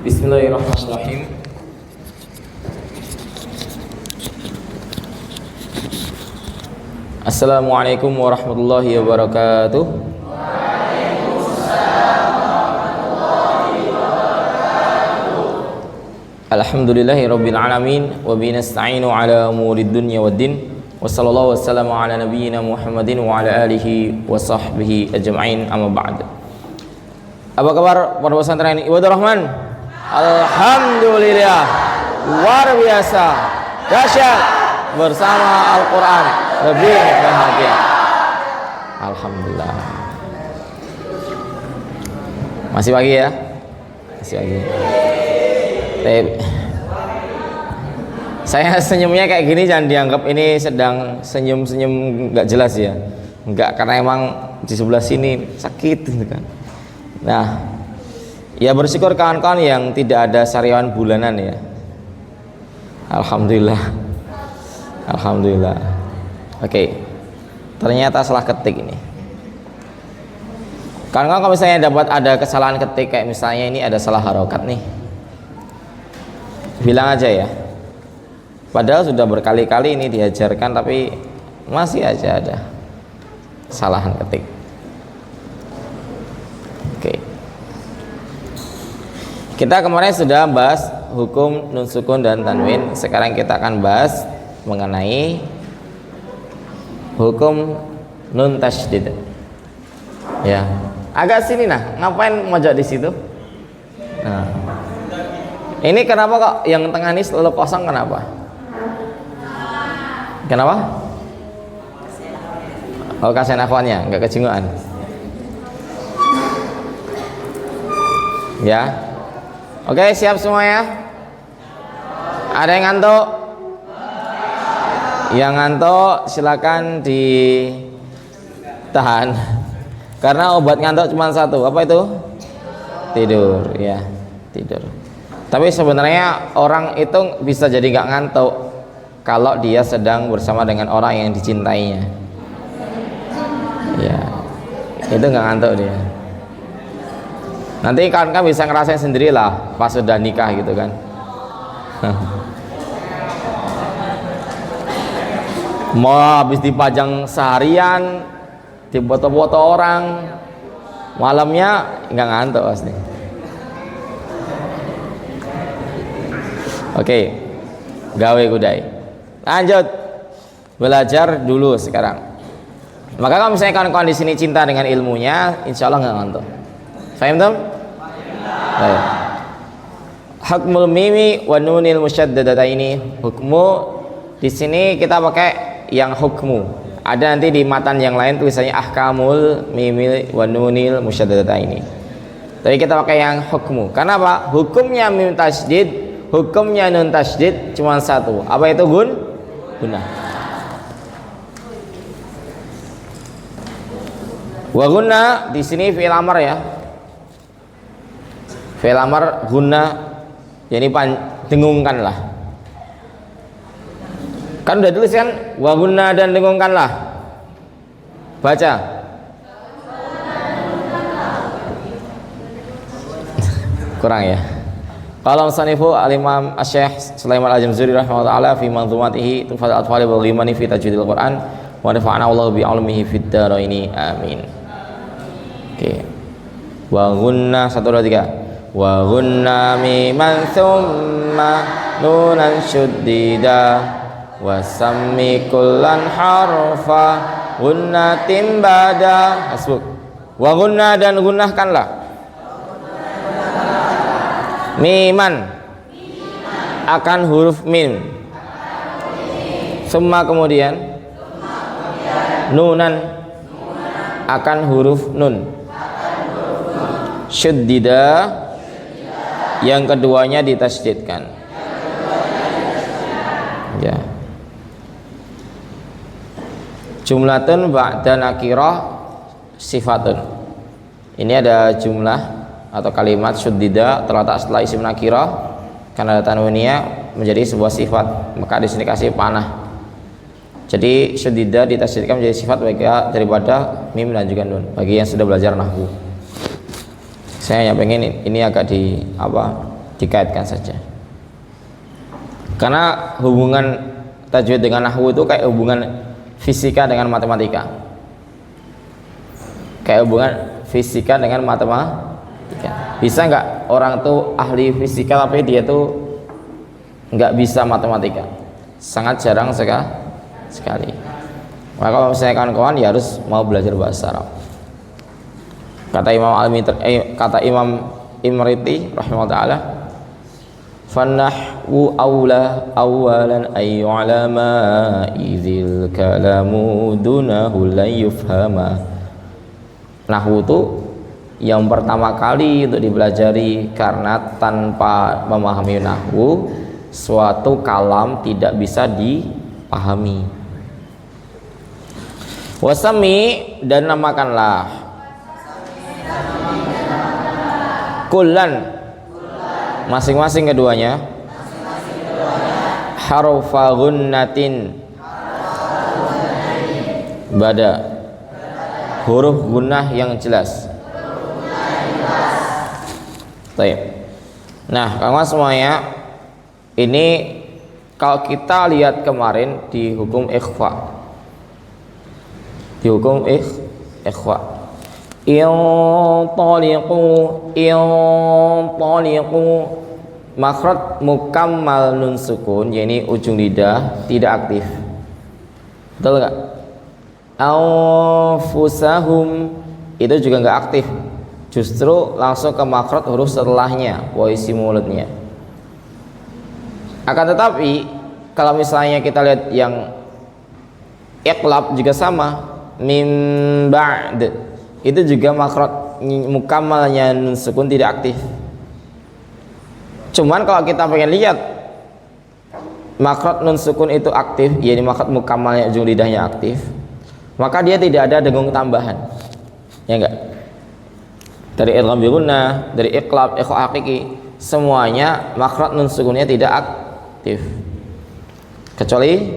Bismillahirrahmanirrahim. Assalamualaikum warahmatullahi wabarakatuh. Alhamdulillahi rabbil alamin wa bihi nasta'inu ala umurid dunya waddin. Wa sallallahu wassalamu ala nabiyyina Muhammadin wa ala alihi wa sahbihi ajma'in, amma ba'd. Apa kabar para pesantren Ibadur Rahman? Alhamdulillah, luar biasa, dahsyat, bersama Al-Quran lebih bahagia. Alhamdulillah. Masih pagi ya? Masih pagi. Saya senyumnya kayak gini jangan dianggap ini sedang senyum-senyum nggak jelas ya. Enggak, karena emang di sebelah sini sakit gitu kan. Nah, ya bersyukur kawan-kawan yang tidak ada sariawan bulanan ya. Alhamdulillah. Alhamdulillah. Oke. Ternyata salah ketik ini. Kawan-kawan kalau misalnya dapat ada kesalahan ketik, kayak misalnya ini ada salah harokat nih, bilang aja ya. Padahal sudah berkali-kali ini diajarkan, tapi masih aja ada kesalahan ketik. Oke. Kita kemarin sudah bahas hukum nun sukun dan tanwin. Sekarang kita akan bahas mengenai hukum nun tasydid. Ya, agak sini nah. Ngapain mojok di situ? Nah, ini kenapa kok yang tengah ini selalu kosong? Kenapa? Kenapa? Oh, kasihan akhwannya, nggak kejinguan. Ya. Oke, siap semua ya? Ada yang ngantuk? Yang ngantuk silakan ditahan. Karena obat ngantuk cuma satu. Apa itu? Tidur, ya, tidur. Tapi sebenarnya orang itu bisa jadi nggak ngantuk kalau dia sedang bersama dengan orang yang dicintainya. Ya, itu nggak ngantuk dia. Nanti kan bisa ngerasain sendirilah pas sudah nikah gitu kan. Mau habis dipajang seharian, dipoto-foto orang, malamnya nggak ngantuk pasti. Oke, gawe kudai. Lanjut belajar dulu sekarang. Maka kalau misalnya kawan-kawan di sini cinta dengan ilmunya, insya Allah nggak ngantuk. Faham tuh? Baik. Hukmul mimi wa nunil musyaddadata ini, hukmu di sini kita pakai yang hukmu. Ada nanti di matan yang lain tulisannya ahkamul mimi wa nunil musyaddadata ini. Tapi kita pakai yang hukmu. Karena apa? Hukumnya mim tasydid, hukumnya nun tasydid cuma satu. Apa itu guna? Wa guna di sini fi'il amar ya. Fi'il amar guna, jadi dengungkanlah. Kan udah tulis kan? Wa guna dan dengungkanlah. Baca. Kurang ya. Qala musanifu al-Imam Asy-Syaikh Sulaiman Al-Jamzuri rahimahullah taala fi manzumatihi Tuhfatul Atfal wal Ghimani fi tajwidil Quran wa nafa'ana Allahu bi 'ilmihi fid dharaini amin. Oke. Wa gunna 1 2 3. Wa gunna miman tsumma nunan syuddida wa sammi kullan harfa gunnatin bada. Hasbuk. Wa gunna dan gunnahkanlah miman akan huruf mim, summa kemudian nunan akan huruf nun, syuddida yang keduanya ditasydidkan. Ya. Jumlatun ba'da nakirah sifatun. Ini ada jumlah atau kalimat syuddida terletak setelah isim nakirah karena ada tanwiniyah menjadi sebuah sifat, maka di sini kasih panah. Jadi syuddida ditasydidkan menjadi sifat bagi daripada mim dan juga nun bagi yang sudah belajar nahwu. Saya hanya pengen ini agak dikaitkan saja. Karena hubungan tajwid dengan nahwu itu kayak hubungan fisika dengan matematika. Kayak hubungan fisika dengan matematika. Bisa nggak orang tuh ahli fisika tapi dia tuh nggak bisa matematika? Sangat jarang sekali. Maka kalau misalnya kawan-kawan ya harus mau belajar bahasa Arab. Kata Imam Imriti rahimahullah taala, "Fanahwu aula awalan ay yu'lama idzil kalamu dunahu la yufhama." Nahwu itu yang pertama kali untuk dipelajari, karena tanpa memahami nahwu suatu kalam tidak bisa dipahami. Wasami, dan namakanlah kullan, masing-masing keduanya, harfa gunnatin, bada, huruf gunnah yang jelas. Baik. Nah, kawan semuanya, ini kalau kita lihat kemarin di hukum ikhfa, ikhfa, intaliqu, makhraj mukammal nun sukun, yakni ujung lidah tidak aktif. Betul nggak? Anfusahum itu juga nggak aktif, justru langsung ke makhraj huruf setelahnya, posisi mulutnya. Akan tetapi kalau misalnya kita lihat yang iqlab juga sama, mim ba'd, itu juga makhraj mukammalnya nun sukun tidak aktif. Cuman kalau kita pengen lihat makhraj nun sukun itu aktif, yakni makhraj mukammalnya ujung lidahnya aktif, maka dia tidak ada dengung tambahan, ya enggak? Dari idgham bi gunnah, dari iqlab, ikhfa hakiki, semuanya makhraj nun sukunnya tidak aktif, kecuali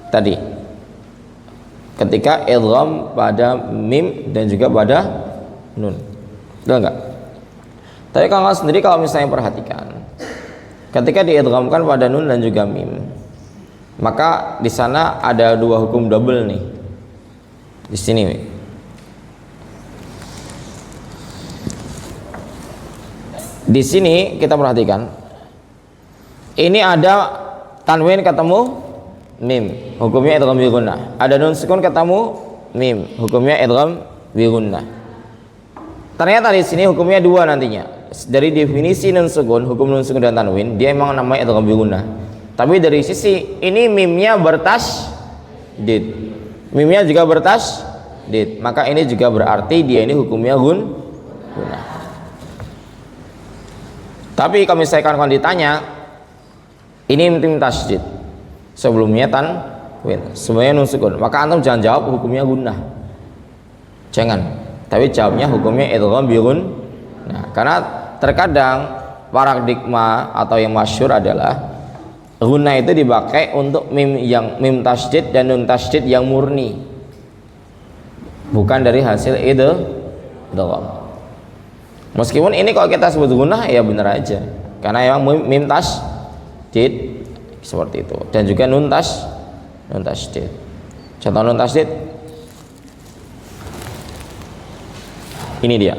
tadi ketika idgham pada mim dan juga pada nun. Betul enggak? Tapi kalau sendiri, kalau misalnya perhatikan, ketika diidghamkan pada nun dan juga mim, maka di sana ada dua hukum double nih. Di sini nih. Di sini kita perhatikan, ini ada tanwin ketemu mim, hukumnya idgham bi gunnah. Ada nun sukun ketemu mim, hukumnya idgham bi gunnah. Ternyata di sini hukumnya dua nantinya. Dari definisi nun sukun, hukum nun sukun dan tanwin, dia memang namanya idgham bi gunnah. Tapi dari sisi ini mimnya bertasydid, mimnya juga bertasydid, maka ini juga berarti dia ini hukumnya gunnah. Tapi kalau misalkan ditanya, ini mim tasydid, sebelumnya tanwin, semuanya nun sukun, maka antum jangan jawab hukumnya gunnah, jangan, tapi jawabnya hukumnya idgham bi gunnah. Karena terkadang paradigma atau yang masyhur adalah gunnah itu dipakai untuk mim yang mim tasydid dan nun tasydid yang murni, bukan dari hasil idgham. Meskipun ini kalau kita sebut gunnah ya benar aja, karena memang mim tasydid seperti itu, dan juga nun tasydid. Contoh nun tasydid ini dia,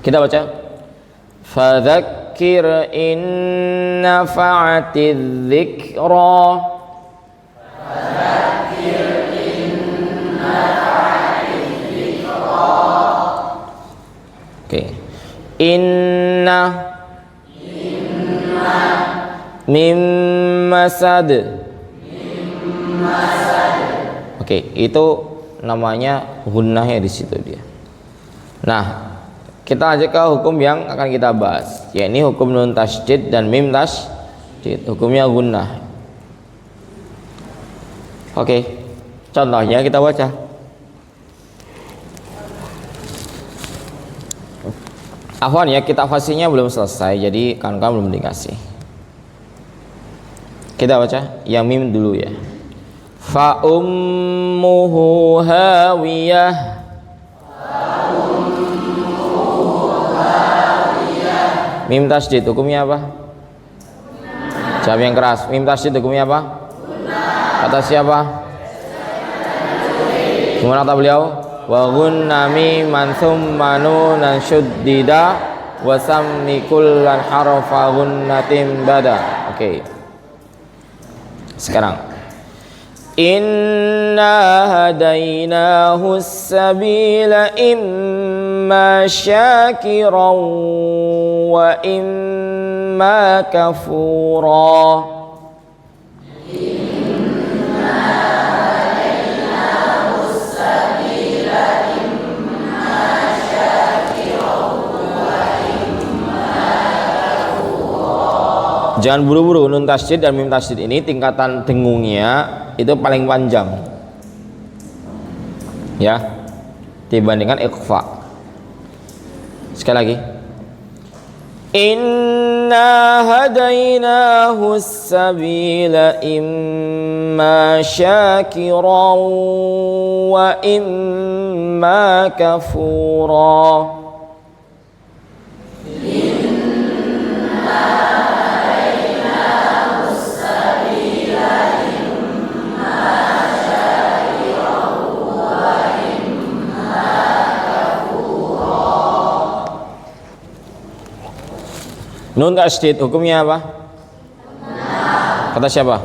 kita baca, fadzakir in nafa'atiz dzikra, fadzakir in nafa'atiz dzikra. Oke, inna mim masad. Oke, itu namanya gunnahnya di situ dia. Nah, kita lanjut ke hukum yang akan kita bahas, yakni hukum nun tasydid dan mim tasydid, hukumnya gunnah. Oke, contohnya kita baca. Afwan ya, kita fasihnya belum selesai, jadi kan belum dikasih. Kita baca yang mim dulu ya. Fa ummuhu hawiyah, Mim tasydid hukumnya apa? Jawab yang keras. Mim tasydid hukumnya apa? Kata siapa? Gimana kata beliau? Wa gunna miman thumma nunan syuddida wa sammi kullan harfa gunnatin bada. Oke. Sekarang inna hadainahu sabila imma syakiran wa imma kafura. Jangan buru-buru, nun tasydid dan mim tasydid ini tingkatan dengungnya itu paling panjang ya dibandingkan ikhfa. Sekali lagi, inna hadainahu sabila imma syakiran wa imma kafura. Nun tasydid hukumnya apa? Kata siapa?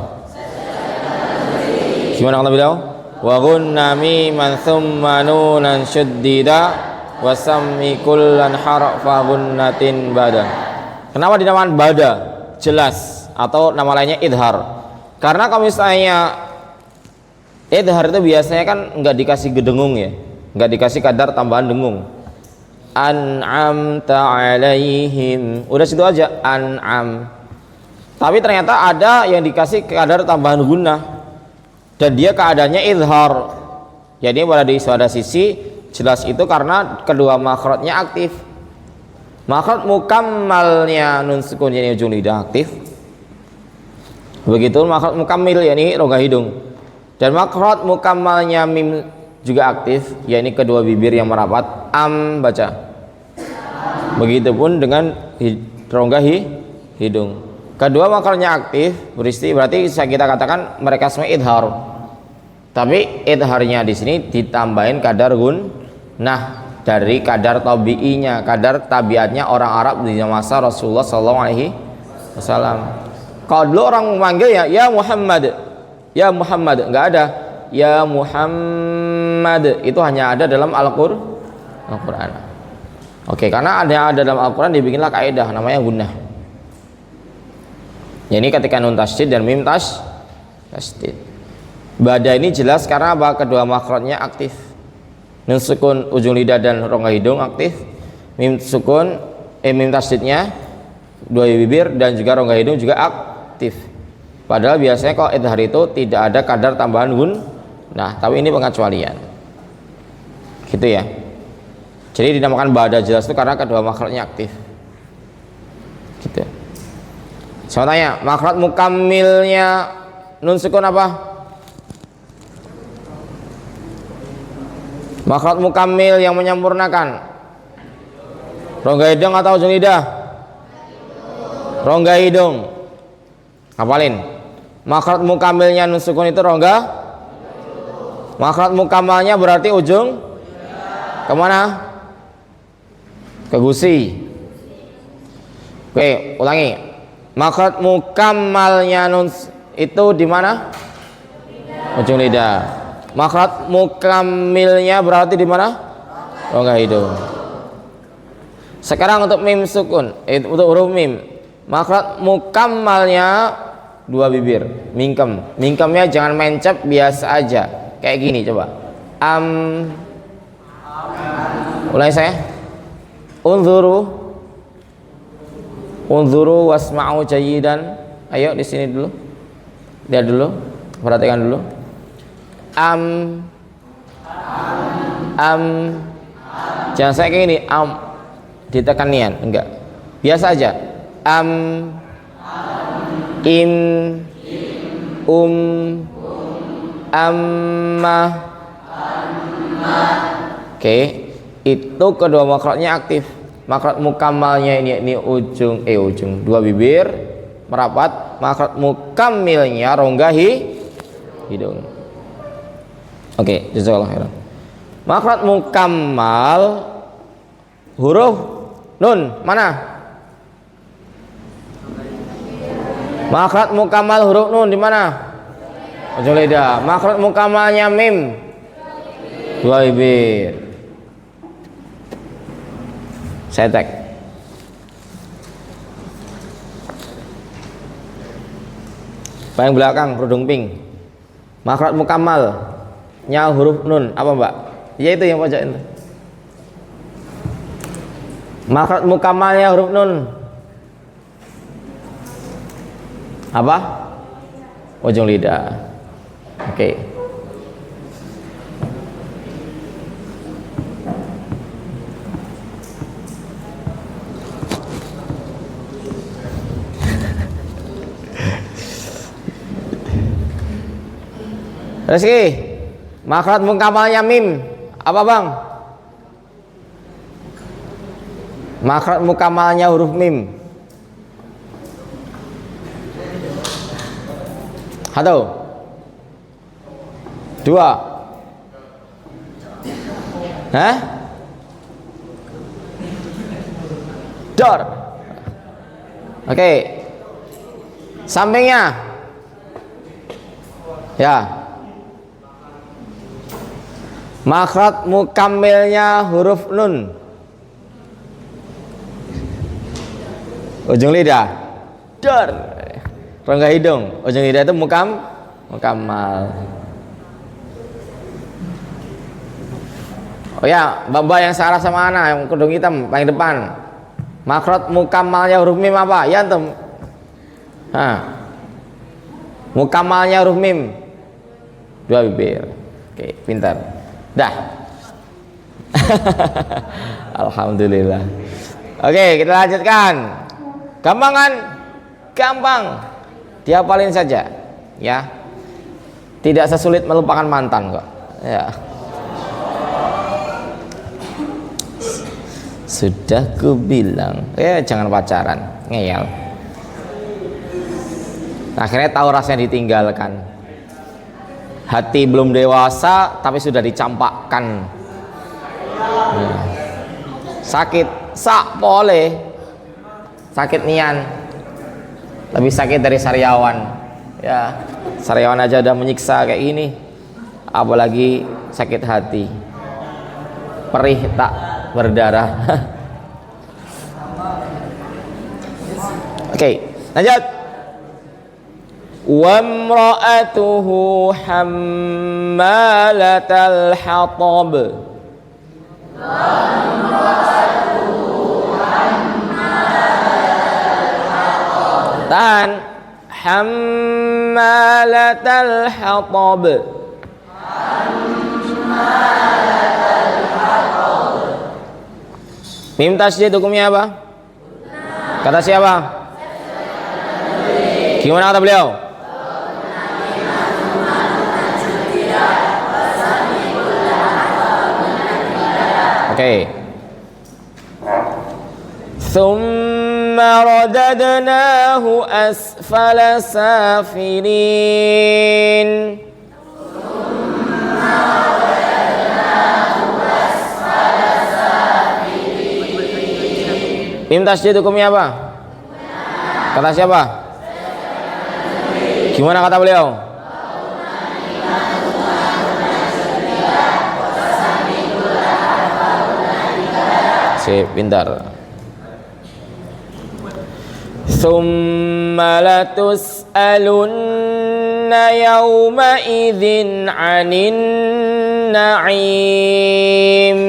Gimana kata beliau? Wa gunna miman thumma nunan syuddida wa sammi kullan harfa gunnatin bada. Kenapa dinamakan bada? Jelas, atau nama lainnya idhar. Karena kalau misalnya idhar itu biasanya kan enggak dikasih gedengung ya, enggak dikasih kadar tambahan dengung. An'amta alaihim, udah situ aja an'am. Tapi ternyata ada yang dikasih kadar tambahan gunnah dan dia keadaannya idhar. Jadi pada sisi jelas itu karena kedua makhrajnya aktif. Makhraj mukammalnya nun sukun yakni ujung lidah aktif. Begitu makhraj mukammil yakni rongga hidung. Dan makhraj mukammalnya mim juga aktif, yakni kedua bibir yang merapat. Am baca. Begitupun dengan rongga hidung. Kedua makranya aktif, berarti bisa kita katakan mereka semua idhar. Tapi idharnya di sini ditambahin kadar gunnah dari kadar tabi'inya, kadar tabiatnya orang Arab di masa Rasulullah SAW. Kalau dulu orang memanggil ya Muhammad, enggak ada ya Muhammad, itu hanya ada dalam Al-Qur'an. Oke, karena ada dalam Al-Quran dibikinlah kaidah namanya gunnah. Ini ketika nun tasydid dan mim tasydid. Bada ini jelas karena apa? Kedua makhrajnya aktif. Nun sukun ujung lidah dan rongga hidung aktif. Mim tasydidnya dua bibir dan juga rongga hidung juga aktif. Padahal biasanya kalau idhar itu tidak ada kadar tambahan gunnah, tapi ini pengecualian. Gitu ya. Jadi dinamakan bada jelas itu karena kedua makhrajnya aktif. Gitu. Saya tanya, makhraj mukammilnya nun sukun apa? Makhraj mukammil yang menyempurnakan. Rongga hidung atau ujung lidah? Rongga hidung. Hafalin. Makhraj mukammilnya nun sukun itu rongga. Makhraj mukammalnya berarti ujung kemana? Ke gusi. Oke, ulangi. Makhraj mukammalnya nun itu di mana? Ujung lidah. Makhraj mukammilnya berarti di mana? Rongga hidung. Sekarang untuk mim sukun, untuk huruf mim. Makhraj mukammalnya dua bibir, mingkem. Mingkemnya jangan mencep, biasa aja. Kayak gini coba. Ulangi saya. Unzuru wasma'u jayyidan. Ayo di sini dulu. Lihat dulu, perhatikan dulu. Jangan saya kayak gini, ditekan nian, enggak. Biasa aja. Im, amma. Oke, itu kedua makhrajnya aktif. Makhraj mukammalnya ini ujung dua bibir merapat. Makhraj mukammilnya rongga hidung. Oke, jazakallahu khairan. Makhraj mukammal huruf nun mana? Makhraj mukammal huruf nun di mana? Ujung lidah. Makhraj mukammalnya mim dua bibir. Saya tag. Paling belakang kerudung pink. Makhraj mukammalnya huruf nun apa mbak? Ya itu yang pojok itu. Makhraj mukammalnya huruf nun apa? Ujung lidah. Oke. Rizky, makhraj mukammalnya mim apa bang? Makhraj mukammalnya huruf mim. Satu, dua, dor. Oke, sampingnya, ya. Makhraj mukammilnya huruf nun. Ujung lidah. Dor. Rongga hidung. Ujung lidah itu mukammal. Oh ya, mbak-mbak yang searah sama Ana yang kerudung hitam paling depan. Makhraj mukammalnya huruf mim apa? Ya antum. Mukammalnya huruf mim. Dua bibir. Oke, pintar. Dah. Alhamdulillah. Oke, kita lanjutkan. Gampang kan? Gampang. Dihafalin saja, ya. Tidak sesulit melupakan mantan kok. Ya. Sudah kubilang, jangan pacaran, ngeyel. Akhirnya tahu rasanya ditinggalkan. Hati belum dewasa tapi sudah dicampakkan. Sakit sak boleh, sakit nian lebih sakit dari sariawan. Ya, sariawan aja udah menyiksa kayak gini, apalagi sakit hati, perih tak berdarah. Oke, lanjut. Wa imra'atuhu hammalatal hatab. Tahan. Hammalatal hatab. Mim tasydid hukumnya apa? Kata siapa? Gimana kata beliau? Oke. Thumma radadnahu asfala safilin. Mim tasydid hukumnya apa? Kata siapa? Gimana kata beliau? Pintar. Tsumma latus'alunna yawma idzin 'anin na'im.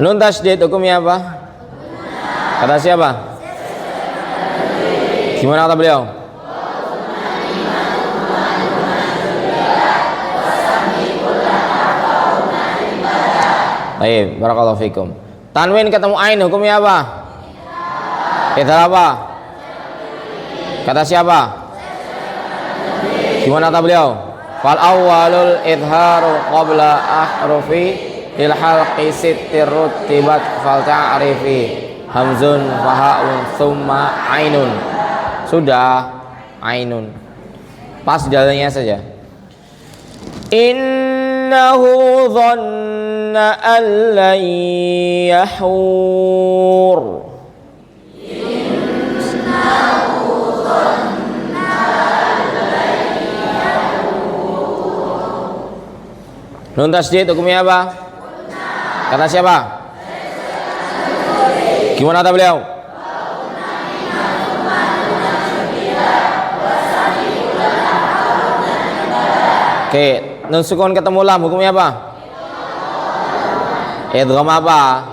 Nun tasydid hukumnya apa? Kata siapa? Gimana kata beliau? Baik, barakallahu fikum. Tanwin ketemu ain hukumnya apa? Idhar apa? Kata siapa? Gimana kata beliau? Fal awwalul idharu qabla ahrufi lil halqi sittir rutibat fal ta'rifi hamzun fahaun thumma ainun. Sudah, ainun. Pas jalannya saja. Innahu dhanna an lan yahur. Nun tasdid hukumnya apa? Kata siapa? Gimana kata beliau? Oke, nun sukun ketemu lam hukumnya apa? Idgham apa?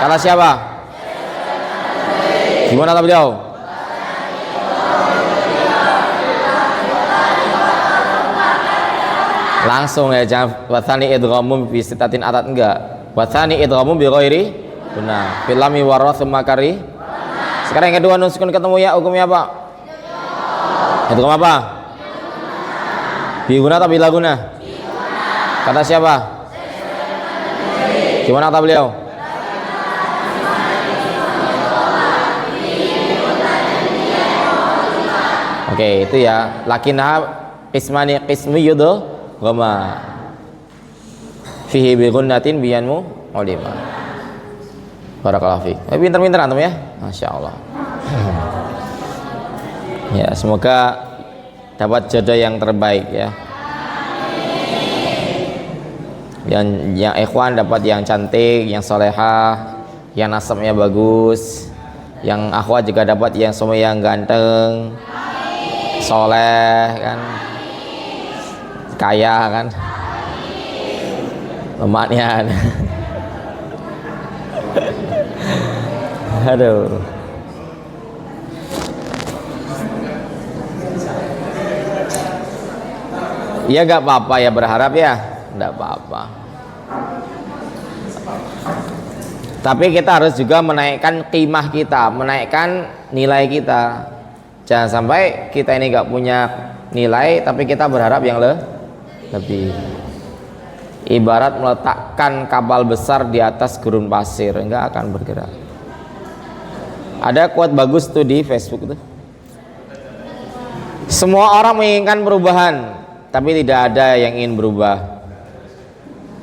Kata siapa? Gimana kata beliau? Langsung ya, jangan wathani idghamu bi sitatin atat, enggak. Wathani idghamu bi ghairi benar. Fil lam warath makari. Sekarang yang kedua nun sukun ketemu ya hukumnya apa? Idgham apa? Bi guna atau bila guna? Kata siapa? Gimana kata beliau? Oke, itu ya. Lakinna qismani qismi yudhu gama fihi bi gunnatin biyanmu ulima. Barakallahu fiik. Pinter-pinter antum ya. Masyaallah. Ya, semoga dapat jodoh yang terbaik ya. Yang ikhwan dapat yang cantik, yang solehah, yang nasabnya bagus. Yang akhwat juga dapat yang semua yang ganteng, soleh kan, kaya kan, lemaknya. Aduh. Ya gak apa-apa ya, berharap ya, gak apa-apa. Tapi kita harus juga menaikkan qimah kita, menaikkan nilai kita. Jangan sampai kita ini gak punya nilai tapi kita berharap yang lebih. Ibarat meletakkan kapal besar di atas gurun pasir, enggak akan bergerak. Ada quote bagus tuh di Facebook tuh. Semua orang menginginkan perubahan, tapi tidak ada yang ingin berubah.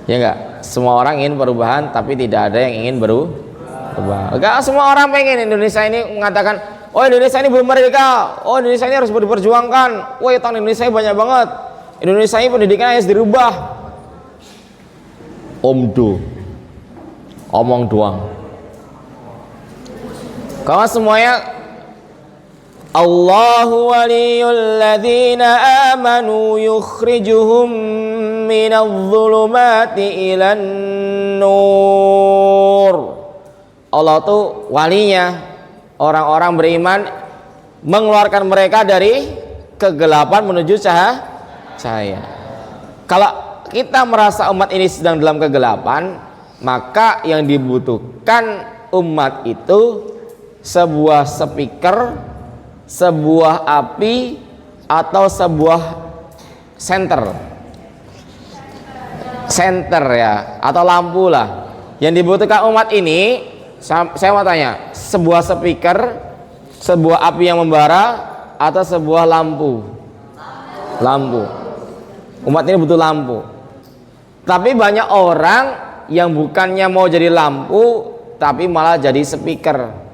Ya enggak? Semua orang ingin perubahan, tapi tidak ada yang ingin berubah. Enggak semua orang pengen. Indonesia ini mengatakan, oh Indonesia ini belum merdeka, oh Indonesia ini harus diperjuangkan, wah tahun Indonesia ini banyak banget, Indonesia ini pendidikan harus dirubah. Omdo, omong doang. Kalau semuanya Allahu waliyul ladzina amanu yukhrijuhum minadh dhulumati ilan nur. Allah tuh walinya orang-orang beriman, mengeluarkan mereka dari kegelapan menuju cahaya. Kalau kita merasa umat ini sedang dalam kegelapan, maka yang dibutuhkan umat itu sebuah speaker, sebuah api, atau sebuah senter ya, atau lampu lah. Yang dibutuhkan umat ini, saya mau tanya, sebuah speaker, sebuah api yang membara, atau sebuah lampu? Umat ini butuh lampu. Tapi banyak orang yang bukannya mau jadi lampu, tapi malah jadi speaker.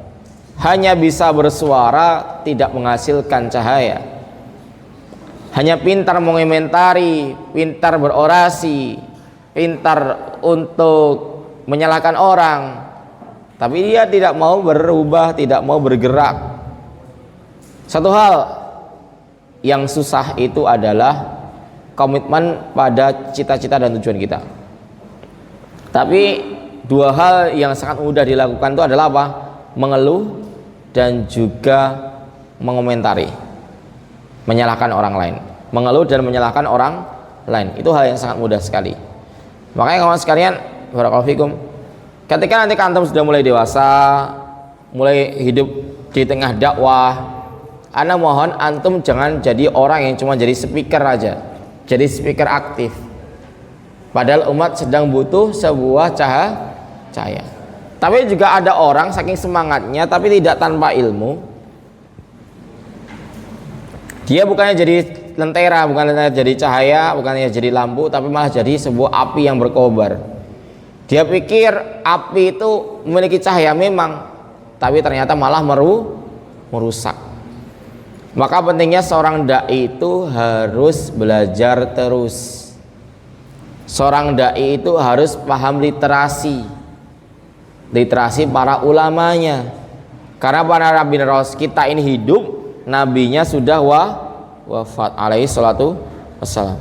Hanya bisa bersuara, tidak menghasilkan cahaya. Hanya pintar mengomentari, pintar berorasi, pintar untuk menyalahkan orang, tapi dia tidak mau berubah, tidak mau bergerak. Satu hal yang susah itu adalah komitmen pada cita-cita dan tujuan kita. Tapi dua hal yang sangat mudah dilakukan itu adalah apa? Mengeluh dan juga mengomentari, menyalahkan orang lain. Mengeluh dan menyalahkan orang lain itu hal yang sangat mudah sekali. Makanya kawan sekalian, barakallahu fikum, ketika nanti antum sudah mulai dewasa, mulai hidup di tengah dakwah, Ana mohon antum jangan jadi orang yang cuma jadi speaker aja, jadi speaker aktif. Padahal umat sedang butuh sebuah cahaya. Tapi juga ada orang saking semangatnya tapi tidak tanpa ilmu. Dia bukannya jadi lentera, bukannya jadi cahaya, bukannya jadi lampu, tapi malah jadi sebuah api yang berkobar. Dia pikir api itu memiliki cahaya memang, tapi ternyata malah merusak. Maka pentingnya seorang dai itu harus belajar terus. Seorang dai itu harus paham literasi para ulamanya. Karena para nabi kita ini hidup, nabinya sudah wafat alaihi salatu wassalam.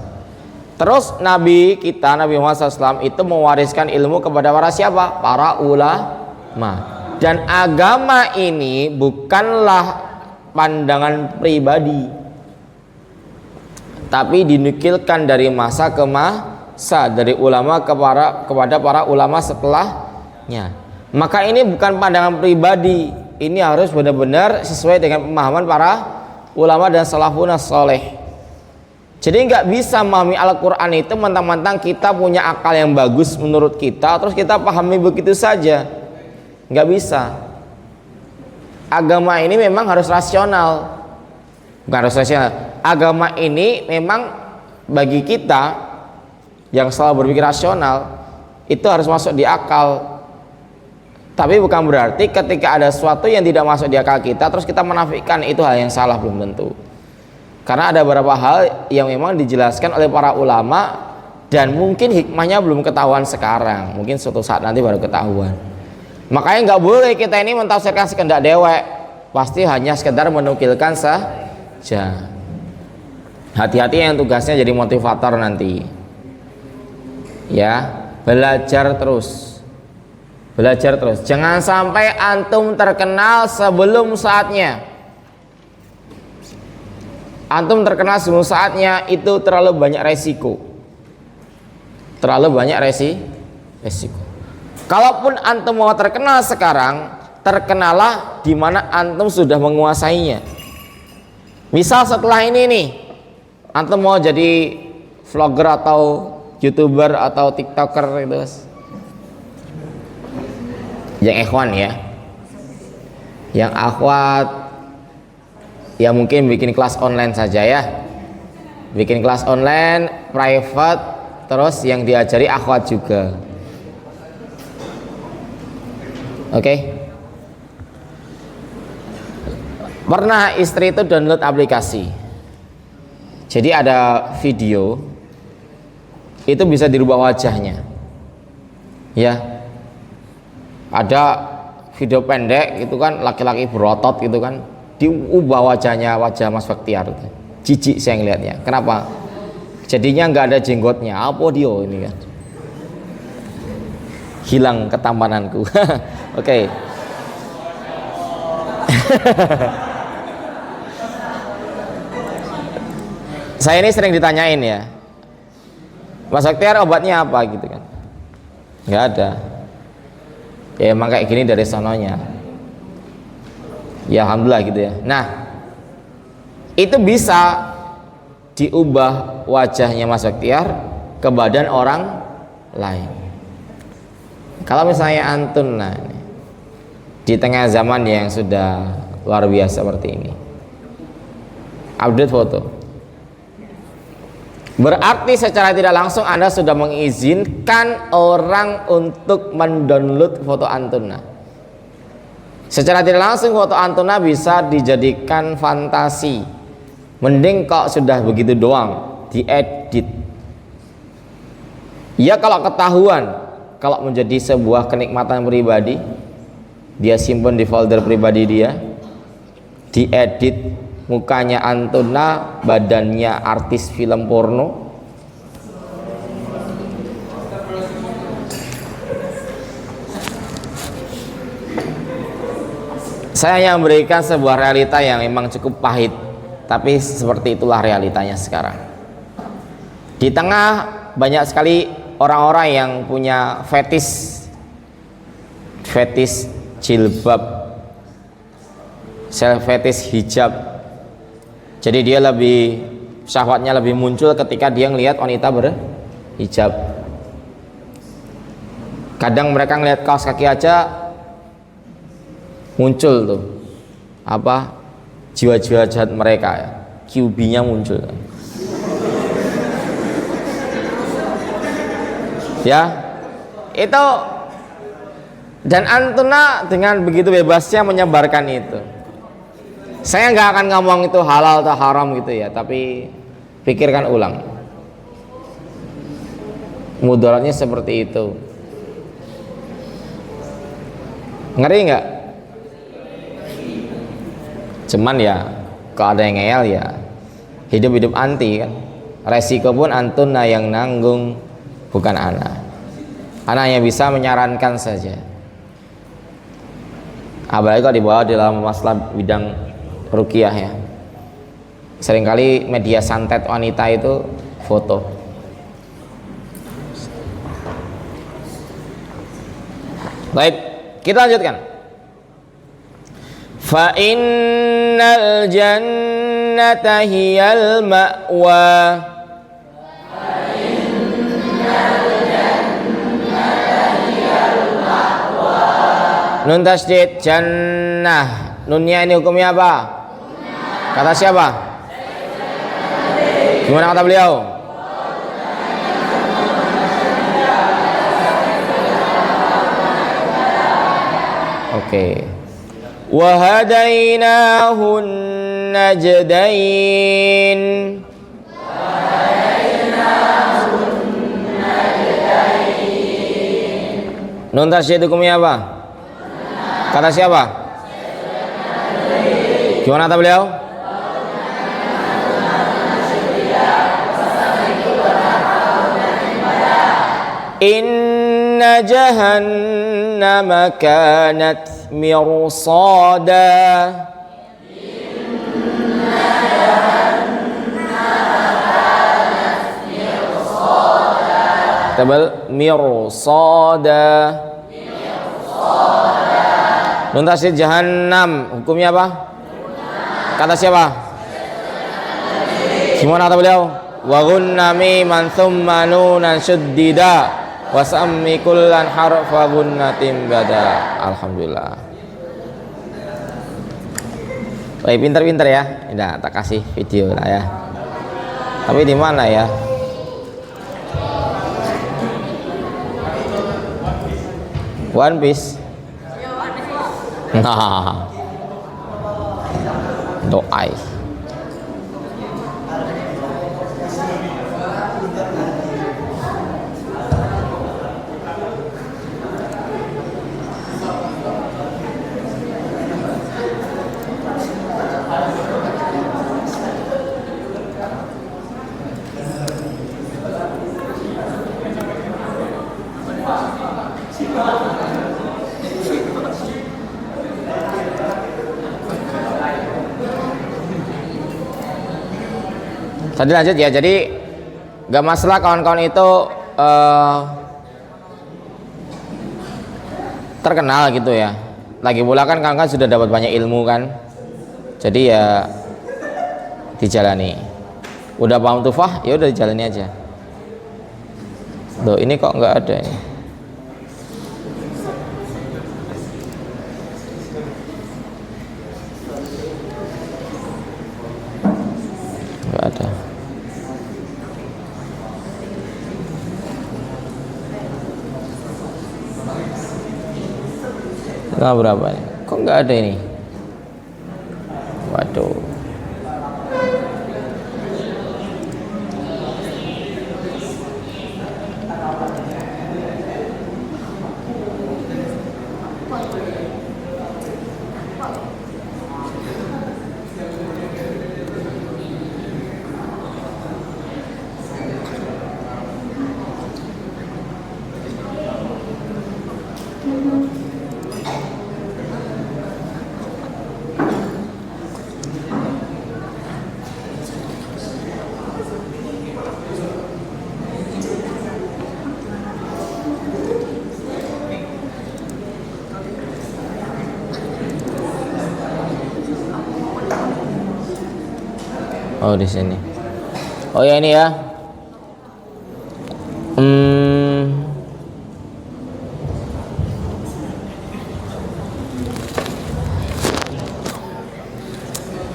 Terus nabi kita, Nabi Muhammad SAW itu mewariskan ilmu kepada para siapa? Para ulama. Dan agama ini bukanlah pandangan pribadi, tapi dinukilkan dari masa ke masa, dari ulama kepada para ulama setelahnya. Maka ini bukan pandangan pribadi, ini harus benar-benar sesuai dengan pemahaman para ulama dan salafun saleh. Jadi nggak bisa memahami Al-Quran itu mentang-mentang kita punya akal yang bagus menurut kita terus kita pahami begitu saja, nggak bisa. Agama ini memang harus rasional, bukan harus rasional. Agama ini memang bagi kita yang selalu berpikir rasional itu harus masuk di akal. Tapi bukan berarti ketika ada sesuatu yang tidak masuk di akal kita terus kita menafikan, itu hal yang salah, belum tentu. Karena ada beberapa hal yang memang dijelaskan oleh para ulama dan mungkin hikmahnya belum ketahuan sekarang, mungkin suatu saat nanti baru ketahuan. Makanya nggak boleh kita ini mentafsirkan sekedar dewek, pasti hanya sekedar menukilkan saja. Hati-hati yang tugasnya jadi motivator nanti. Ya, belajar terus. Jangan sampai antum terkenal sebelum saatnya. Antum terkenal sebelum saatnya itu terlalu banyak resiko. Resiko. Kalaupun antum mau terkenal sekarang, terkenalah di mana antum sudah menguasainya. Misal setelah ini nih, antum mau jadi vlogger atau youtuber atau tiktoker itu, yang ikhwan ya, yang akhwat, ya mungkin bikin kelas online saja ya, bikin kelas online private, terus yang diajari akhwat juga. Oke. Pernah istri itu download aplikasi. Jadi ada video itu bisa dirubah wajahnya. Ya. Ada video pendek gitu kan, laki-laki berotot gitu kan, diubah wajahnya, wajah Mas Baktiar itu. Jijik saya ngelihatnya. Kenapa? Jadinya nggak ada jenggotnya. Apa dia ini kan? Hilang ketampananku. Oke. Saya ini sering ditanyain ya, Mas Baktiar obatnya apa gitu kan? Nggak ada. Ya emang kayak gini dari sononya. Ya alhamdulillah gitu ya. Nah, itu bisa diubah wajahnya Mas Baktiar ke badan orang lain. Kalau misalnya antun, nah ini, di tengah zaman yang sudah luar biasa seperti ini, update foto, berarti secara tidak langsung Anda sudah mengizinkan orang untuk mendownload foto antuna. Secara tidak langsung foto antuna bisa dijadikan fantasi. Mending kok sudah begitu doang diedit. Ya kalau ketahuan, kalau menjadi sebuah kenikmatan pribadi, dia simpan di folder pribadi dia, diedit mukanya antuna, badannya artis film porno. Saya hanya memberikan sebuah realita yang memang cukup pahit, tapi seperti itulah realitanya sekarang. Di tengah banyak sekali orang-orang yang punya fetish jilbab, fetish hijab, Jadi dia lebih syahwatnya lebih muncul ketika dia ngelihat wanita berhijab. Kadang mereka ngelihat kaos kaki aja muncul tuh apa jiwa-jiwa jahat mereka ya, QB-nya muncul. Ya, itu dan antuna dengan begitu bebasnya menyebarkan itu. Saya nggak akan ngomong itu halal atau haram gitu ya, tapi pikirkan ulang. Mudaratnya seperti itu. Ngeri nggak? Cuman ya kalau ada yang ngeyel ya hidup anti kan. Resiko pun antuna yang nanggung, bukan anak. Anak hanya bisa menyarankan saja. Apalagi kalau dibawa dalam masalah bidang ruqyah ya. Seringkali media santet wanita itu foto. Baik, kita lanjutkan. Fa innal jannata hiyal ma'wa. Nun tasydid jannah. Nunnya ini hukumnya apa? Kata siapa? Gimana kata beliau? Oke. Wa hadainahun najdain. Nun tasydid hukumnya apa? Kata siapa? Gimana kata beliau? Inna jahannama kanat mirsada. Tebal mirsada. Nun tasydid jahannam hukumnya apa? Kata siapa? Gimana kata beliau? Wa gunna miman thumma nunan syuddida wa sammi kullan harfa gunnatin bada. Alhamdulillah. Baik, pintar-pintar ya. Nah, tak kasih video lah ya. Tapi di mana ya? One Piece. Nah, doa. Tadi lanjut ya, jadi gak masalah kawan-kawan itu terkenal gitu ya. Lagi pula kan kawan-kawan sudah dapat banyak ilmu kan, jadi ya dijalani. Udah paham tufah, ya udah dijalani aja. Loh, ini kok nggak ada ini? Nggak ada. Tanggal berapa nih? Kok nggak ada ini? Waduh. Oh di sini. Oh ya ini ya.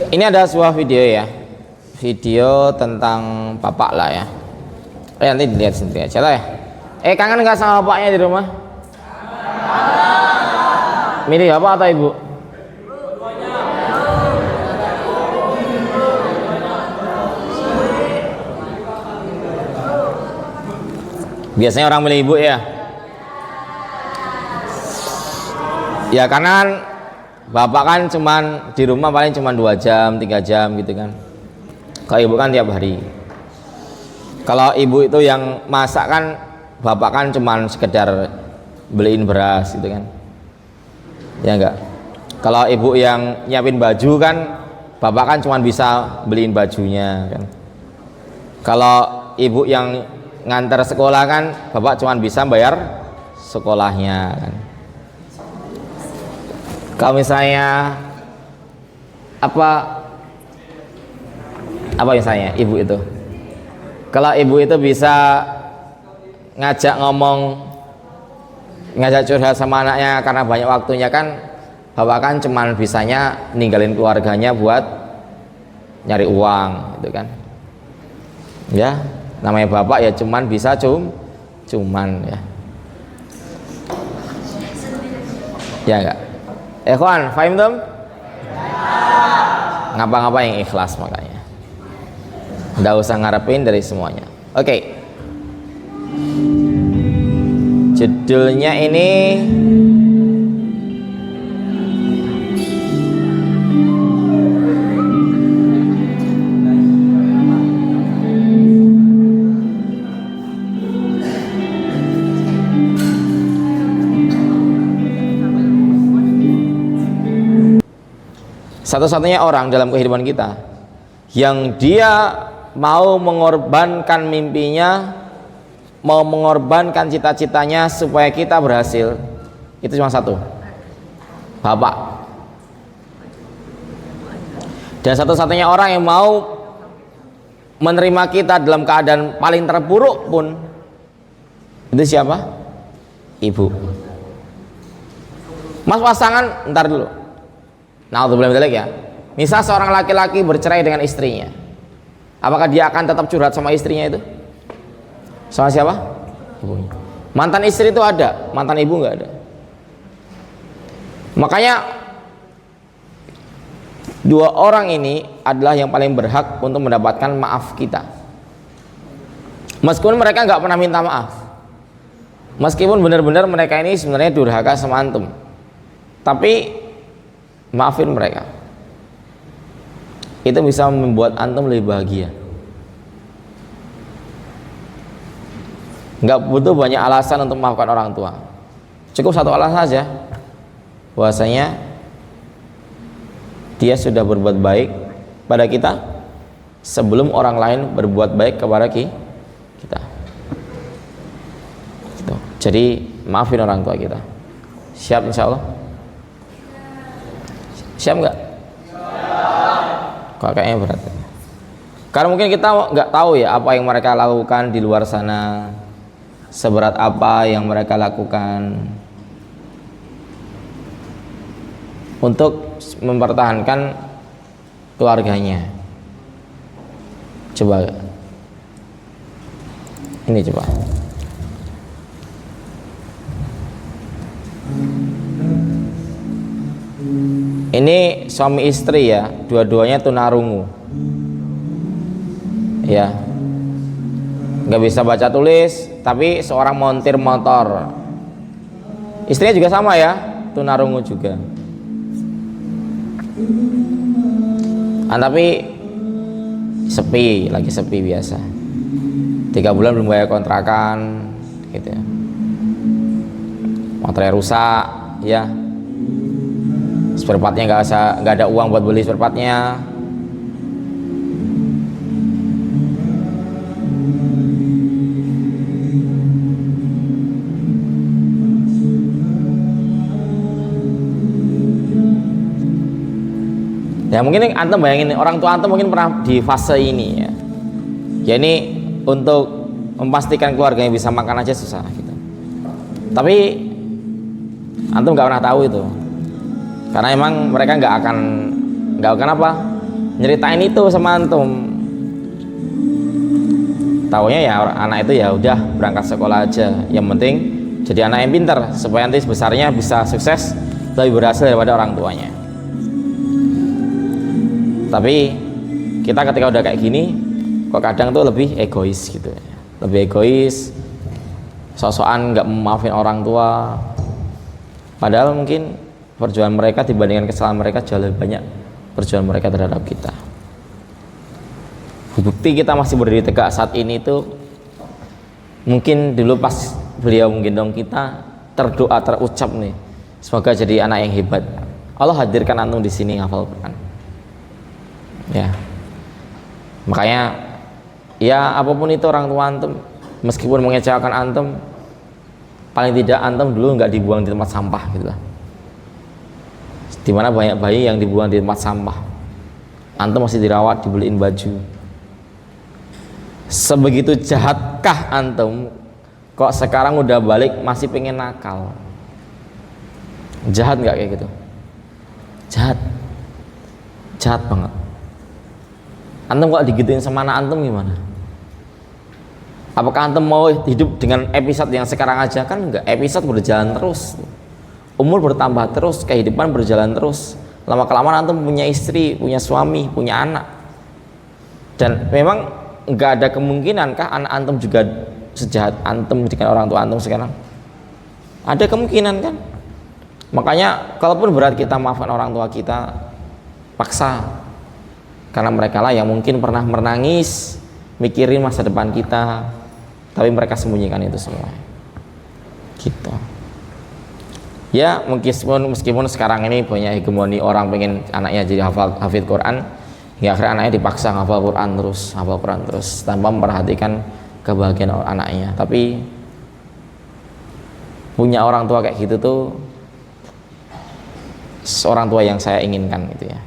Ini ada sebuah video ya, video tentang bapak lah ya. Nanti dilihat sendiri aja lah ya. Kangen nggak sama bapaknya di rumah? Milih bapak atau ibu? Biasanya orang milih ibu ya. Ya karena kan bapak kan cuman di rumah paling cuma 2 jam 3 jam gitu kan. Kalau ibu kan tiap hari. Kalau ibu itu yang masak kan, bapak kan cuman sekedar beliin beras gitu kan. Ya enggak. Kalau ibu yang nyiapin baju kan, bapak kan cuman bisa beliin bajunya kan. Kalau ibu yang ngantar sekolah kan, bapak cuman bisa bayar sekolahnya kan. Kalau misalnya apa misalnya ibu itu, kalau ibu itu bisa ngajak curhat sama anaknya karena banyak waktunya kan, bapak kan cuman bisanya ninggalin keluarganya buat nyari uang gitu kan. Ya namanya bapak ya cuman bisa cuman ya enggak. Ikhwan, fahim dong? Ngapa-ngapa yang ikhlas makanya. Nggak usah ngarepin dari semuanya. Oke. Judulnya ini satu-satunya orang dalam kehidupan kita yang dia mau mengorbankan mimpinya, mau mengorbankan cita-citanya supaya kita berhasil, itu cuma satu, bapak. Dan satu-satunya orang yang mau menerima kita dalam keadaan paling terburuk pun, itu siapa? Ibu. Mas pasangan, ntar dulu. Nah, untuk belum ya. Misal seorang laki-laki bercerai dengan istrinya, apakah dia akan tetap curhat sama istrinya itu? Sama siapa? Ibunya. Mantan istri itu ada, mantan ibu nggak ada. Makanya 2 orang ini adalah yang paling berhak untuk mendapatkan maaf kita. Meskipun mereka nggak pernah minta maaf, meskipun benar-benar mereka ini sebenarnya durhaka sama antum, tapi maafin mereka. Itu bisa membuat antum lebih bahagia. Nggak butuh banyak alasan untuk memaafkan orang tua. Cukup satu alasan saja, bahwasanya dia sudah berbuat baik pada kita sebelum orang lain berbuat baik kepada kita. Gitu. Jadi maafin orang tua kita. Siap insya Allah? Siap nggak? Kok kayaknya berat. Karena mungkin kita nggak tahu ya apa yang mereka lakukan di luar sana, seberat apa yang mereka lakukan untuk mempertahankan keluarganya. Coba ini coba. Ini suami istri ya, dua-duanya tunarungu ya, nggak bisa baca tulis, tapi seorang montir motor. Istrinya juga sama ya, tunarungu juga. Tapi lagi sepi biasa. 3 bulan belum bayar kontrakan gitu ya. Motornya rusak ya, spare partnya nggak ada uang buat beli spare partnya. Ya mungkin antum bayangin orang tua antum mungkin pernah di fase ini ya. Ya ini untuk memastikan keluarganya bisa makan aja susah gitu. Tapi antum nggak pernah tahu itu. Karena emang mereka nggak akan apa? Nyeritain itu sama antum. Taunya ya anak itu ya udah berangkat sekolah aja. Yang penting jadi anak yang pintar supaya nanti besarnya bisa sukses lebih berhasil daripada orang tuanya. Tapi kita ketika udah kayak gini kok kadang tuh lebih egois gitu ya. Lebih egois, sok-sokan nggak memaafin orang tua, padahal mungkin perjuangan mereka dibandingkan kesalahan mereka jauh lebih banyak perjuangan mereka terhadap kita. Bukti kita masih berdiri tegak saat ini tuh mungkin dulu pas beliau menggendong kita terdoa terucap nih, semoga jadi anak yang hebat. Allah hadirkan antum di sini hafal Quran. Ya, makanya ya apapun itu orang tua antum, meskipun mengecewakan antum, paling tidak antum dulu nggak dibuang di tempat sampah gitu lah. Dimana banyak bayi yang dibuang di tempat sampah, antum masih dirawat, dibeliin baju. Sebegitu jahatkah antum kok sekarang udah balik masih pengen nakal? Jahat nggak kayak gitu? Jahat banget. Antum kok digituin sama anak antum gimana? Apakah antum mau hidup dengan episode yang sekarang aja? Kan enggak, episode berjalan terus, umur bertambah terus, kehidupan berjalan terus. Lama kelamaan antum punya istri, punya suami, punya anak, dan memang enggak ada kemungkinan kah anak antum juga sejahat antum dengan orang tua antum sekarang? Ada kemungkinan kan? Makanya kalaupun berat kita maafkan orang tua kita, paksa. Karena mereka lah yang mungkin pernah menangis mikirin masa depan kita, tapi mereka sembunyikan itu semua gitu ya. Meskipun sekarang ini banyak hegemoni orang pengen anaknya jadi hafid Quran, hingga akhirnya anaknya dipaksa hafal Quran terus tanpa memperhatikan kebahagiaan anaknya. Tapi punya orang tua kayak gitu tuh seorang tua yang saya inginkan gitu ya.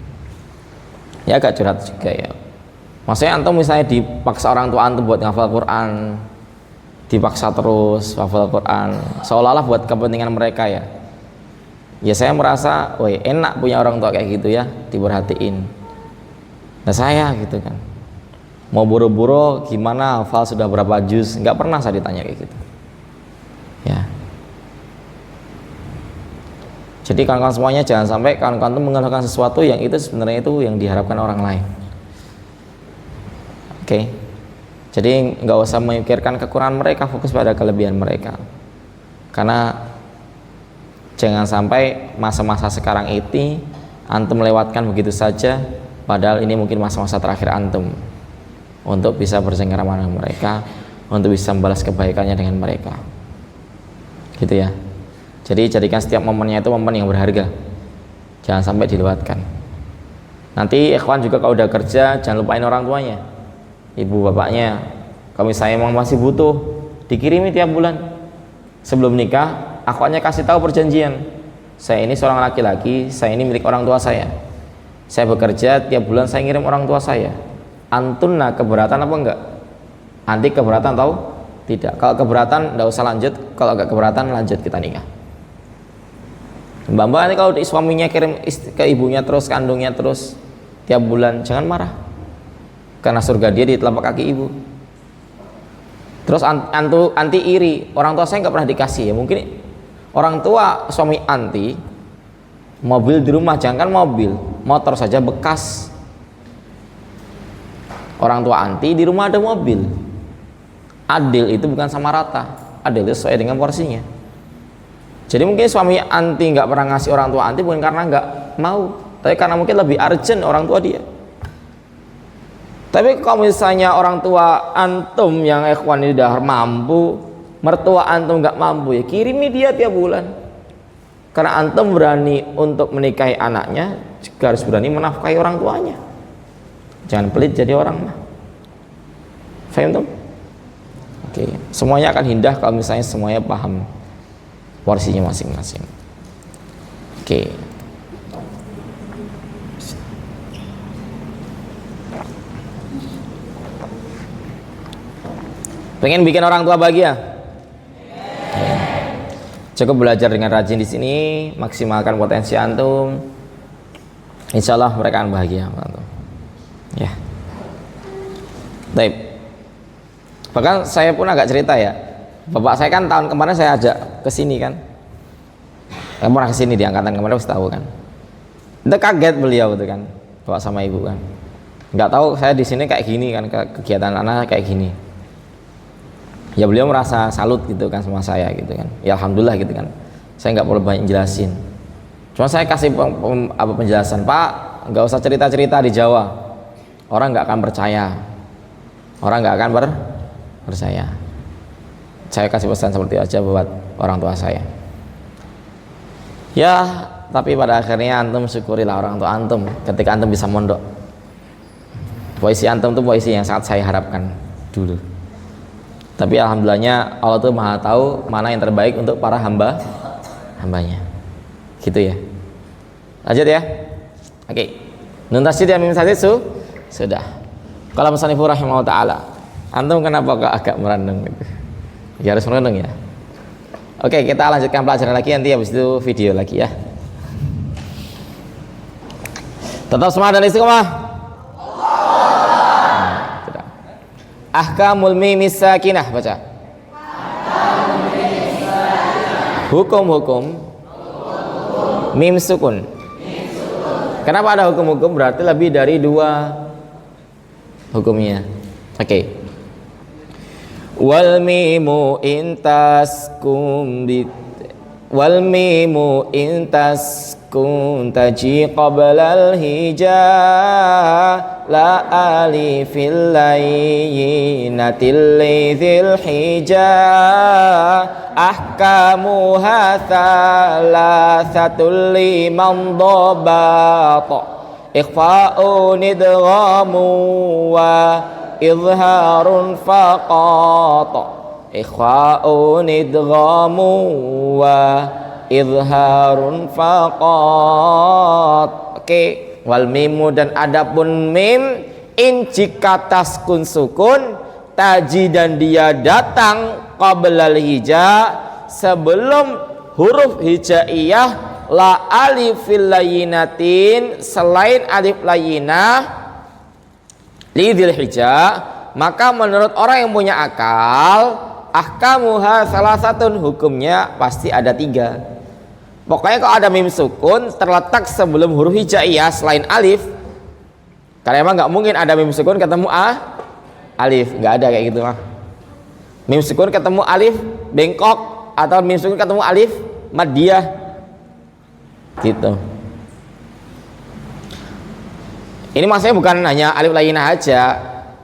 Ya agak curhat juga ya. Maksudnya antum misalnya dipaksa orang tua antum buat ngafal Quran, dipaksa terus hafal Quran, seolah-olah buat kepentingan mereka ya. Ya saya merasa, woi enak punya orang tua kayak gitu ya, diperhatiin. Nah saya gitu kan, mau buru-buru gimana hafal sudah berapa juz, nggak pernah saya ditanya kayak gitu. Ya. Jadi kawan-kawan semuanya jangan sampai kawan-kawan itu mengerjakan sesuatu yang itu sebenarnya itu yang diharapkan orang lain. Oke. Jadi nggak usah memikirkan kekurangan mereka, fokus pada kelebihan mereka. Karena jangan sampai masa-masa sekarang itu antum melewatkan begitu saja, padahal ini mungkin masa-masa terakhir antum untuk bisa bersengkrama dengan mereka, untuk bisa membalas kebaikannya dengan mereka. Gitu ya. Jadi jadikan setiap momennya itu momen yang berharga, jangan sampai dilewatkan. Nanti ikhwan juga kalau udah kerja jangan lupain orang tuanya, ibu bapaknya. Kalau misalnya emang masih butuh, dikirimi tiap bulan. Sebelum nikah akhwatnya kasih tahu perjanjian, saya ini seorang laki-laki, saya ini milik orang tua saya bekerja tiap bulan saya ngirim orang tua saya. Antunna keberatan apa enggak? Anti keberatan atau tidak? Kalau keberatan enggak usah lanjut, kalau enggak keberatan lanjut kita nikah. Mbak-mbak ini kalau suaminya kirim ke ibunya terus, kandungnya terus tiap bulan, jangan marah, karena surga dia di telapak kaki ibu. Terus anti iri, orang tua saya nggak pernah dikasih ya. Mungkin orang tua suami anti mobil di rumah, jangan mobil, motor saja bekas. Orang tua anti di rumah ada mobil. Adil itu bukan sama rata, adil itu sesuai dengan porsinya. Jadi mungkin suami anti nggak pernah ngasih orang tua anti bukan karena nggak mau, tapi karena mungkin lebih urgent orang tua dia. Tapi kalau misalnya orang tua antum yang ikhwan ini udah mampu, mertua antum nggak mampu, ya kirimi dia tiap bulan. Karena antum berani untuk menikahi anaknya, juga harus berani menafkahi orang tuanya. Jangan pelit jadi orang mah. Faham tuh? Oke, semuanya akan indah kalau misalnya semuanya paham porsinya masing-masing. Oke. Pengen bikin orang tua bahagia? Cukup belajar dengan rajin di sini, maksimalkan potensi antum. Insya Allah mereka akan bahagia, antum. Ya. Baik. Bahkan saya pun agak cerita ya. Bapak saya kan tahun kemarin saya ajak ke sini kan. Saya pernah ke sini di angkatan kemarin, harus tahu kan. Itu kaget beliau itu kan, bapak sama ibu kan. Nggak tahu saya di sini kayak gini kan, kegiatan anak kayak gini. Ya beliau merasa salut gitu kan sama saya gitu kan. Ya alhamdulillah gitu kan. Saya nggak perlu banyak jelasin. Cuma saya kasih penjelasan, Pak, nggak usah cerita-cerita di Jawa. Orang nggak akan percaya. Orang nggak akan percaya. Saya kasih pesan seperti itu aja buat orang tua saya. Ya, tapi pada akhirnya antum syukurilah orang tua antum ketika antum bisa mondok. Posisi antum tuh posisi yang sangat saya harapkan dulu. Tapi alhamdulillahnya Allah tuh maha tahu mana yang terbaik untuk para hambanya. Gitu ya. Lanjut ya. Oke. Nun tasydid ya mim tasydid sudah. Kalau musannif rahimahullah taala, antum kenapa kok agak merenung gitu? Ya harus merenung ya. Oke, kita lanjutkan pelajaran lagi, nanti habis itu video lagi ya. Tetap semangat dan istiqomah. Ahkamul mim sakinah, baca. Hukum-hukum mim sukun. Kenapa ada hukum-hukum? Berarti lebih dari 2 hukumnya. Oke. Wal mimu intaskum bit wal mimu intaskum taji qabla al hija la alifil layinatil lidhil hija ahkamuha thalathatul liman dhabat ikhfa'un idghamu wa izharun faqat ikhfa'un idghamu wa izharun faqat. Oke, wal mimu dan adapun mim in jika taskun sukun taji dan dia datang qablal hija sebelum huruf hijaiyah la alifil layinatin selain alif layinah lidhil hija, maka menurut orang yang punya akal ahkamuha salah satu hukumnya pasti ada 3. Pokoknya kalau ada mim sukun terletak sebelum huruf hijaiyah selain alif, karena emang nggak mungkin ada mim sukun ketemu alif, nggak ada kayak gitu mah. Mim sukun ketemu alif bengkok atau mim sukun ketemu alif maddiyah gitu. Ini maksudnya bukan hanya alif lainah aja.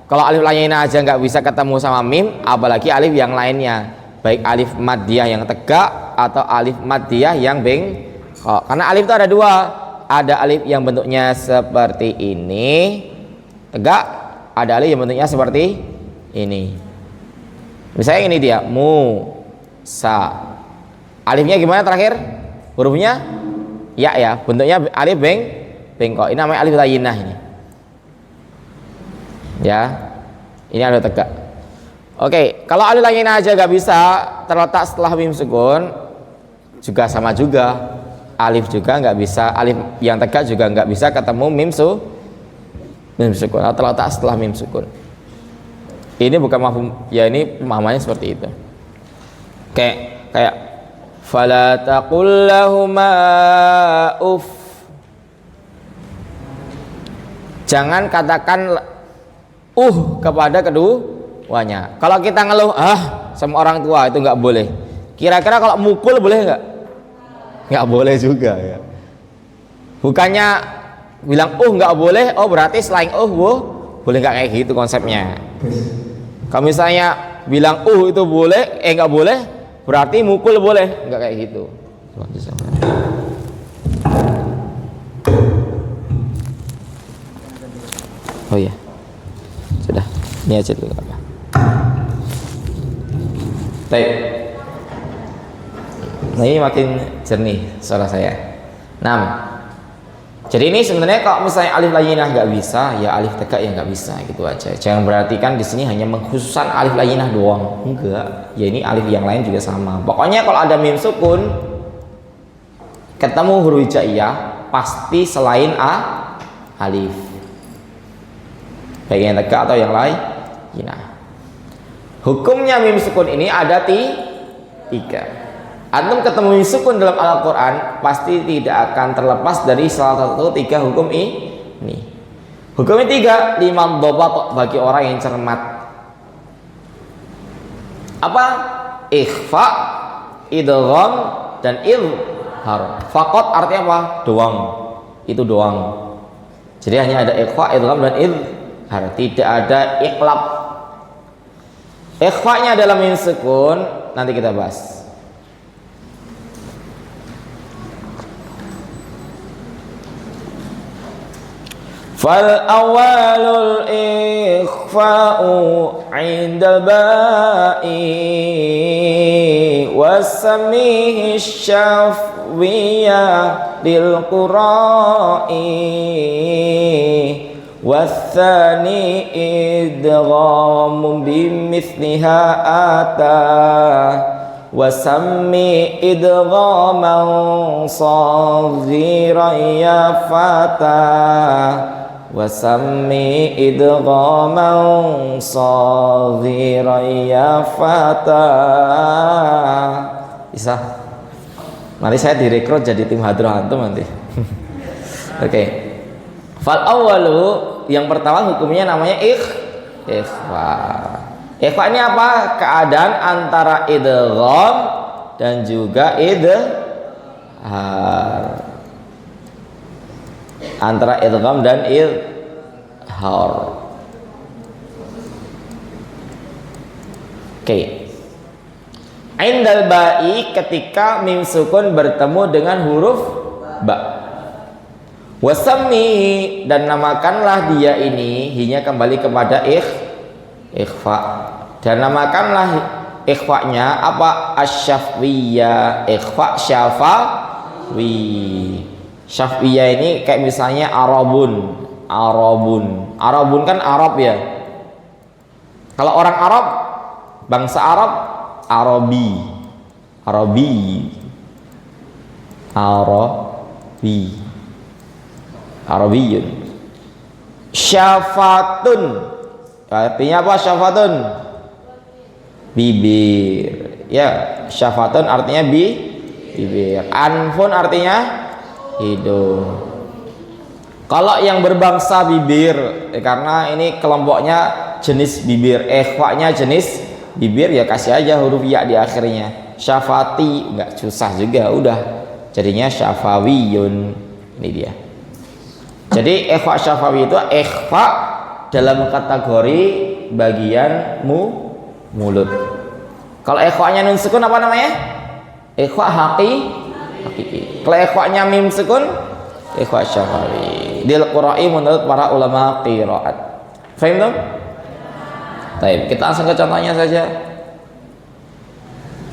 Kalau alif lainah aja nggak bisa ketemu sama mim, apalagi alif yang lainnya, baik alif maddiyah yang tegak atau alif maddiyah yang bengkok. Karena alif itu ada 2, ada alif yang bentuknya seperti ini tegak, ada alif yang bentuknya seperti ini. Misalnya ini dia sa, alifnya gimana terakhir hurufnya ya, bentuknya alif bengkok. Ini namanya alif lainah ini. Ya, ini ada tegak. Oke, kalau alif lainah aja nggak bisa terletak setelah mim sukun, juga sama juga. Alif juga nggak bisa, alif yang tegak juga nggak bisa ketemu mim sukun atau terletak setelah mim sukun. Ini bukan mafhum, ya ini pemahamannya seperti itu. Kayak fala taqul lahuma uff. Jangan katakan kepada keduanya. Kalau kita ngeluh sama orang tua itu nggak boleh. Kira-kira kalau mukul boleh nggak? Nggak boleh juga ya. Bukannya bilang nggak boleh, berarti selain boleh nggak, kayak gitu konsepnya. Kalau misalnya bilang itu boleh, nggak boleh, berarti mukul boleh, nggak kayak gitu. Oh iya, sudah, ini aja dulu apa. Baik, nah ini makin jernih suara saya. 6. Jadi ini sebenarnya kalau misalnya alif layyinah nggak bisa, ya alif tegak ya nggak bisa, gitu aja. Jangan berarti kan di sini hanya mengkhususkan alif layyinah doang, enggak. Ya ini alif yang lain juga sama. Pokoknya kalau ada mim sukun ketemu huruf hijaiyah pasti selain alif, baik yang tegak atau yang layyinah. Hukumnya mim sukun ini ada tiga. Antum ketemu mim sukun dalam Al-Quran pasti tidak akan terlepas dari salah satu tiga hukum ini. Hukumnya tiga, liman dhabat, bagi orang yang cermat. Apa? Ikhfa, idgham, dan izhar. Faqat artinya apa? Doang. Itu doang. Jadi hanya ada ikhfa, idgham, dan izhar. Tidak ada iqlab. Ikhfa-nya dalam mim sukun nanti kita bahas. فالأول الإخفاء عند الباء وسميه الشفوية للقراء والثاني إدغام بمثلها آتى وسمي إدغاما صغيرا يا فتى Wasami idghaman saghiran ya fata. Bisa. Mari saya direkrut jadi tim hadroh antum nanti. Oke. Fal awwalu, yang pertama hukumnya namanya ikhfa. Ikhfa ini apa? Keadaan antara idgham dan juga idhar. Antara idgham dan izhar. Oke. Indal ba'i, ketika mim sukun bertemu dengan huruf ba. Wasammi, dan namakanlah dia ini, hinya kembali kepada ikhfa. Dan namakanlah ikhfa-nya apa? Asy-syafwiyah, ikhfa syafawi. Syaf'iyah ini kayak misalnya Arabun kan Arab ya. Kalau orang Arab, bangsa Arab, Arabiyun. Syafatun, artinya apa? Syafatun, bibir. Ya, syafatun artinya bibir. Anfun artinya hidung. Kalau yang berbangsa bibir, karena ini kelompoknya jenis bibir, ikhfa-nya jenis bibir, ya kasih aja huruf ya di akhirnya. Syafati, nggak susah juga, udah jadinya syafawiyun. Ini dia. Jadi ikhfa syafawi itu ikhfa dalam kategori bagian mulut. Kalau ikhfa-nya nun sukun apa namanya? Ikhfa hakiki. Kalau ikhfa-nya mim sukun, ikhfa syafawi. Dil qura'i menurut para ulama qiraat. Fahim dong? Baik, kita langsung ke contohnya saja.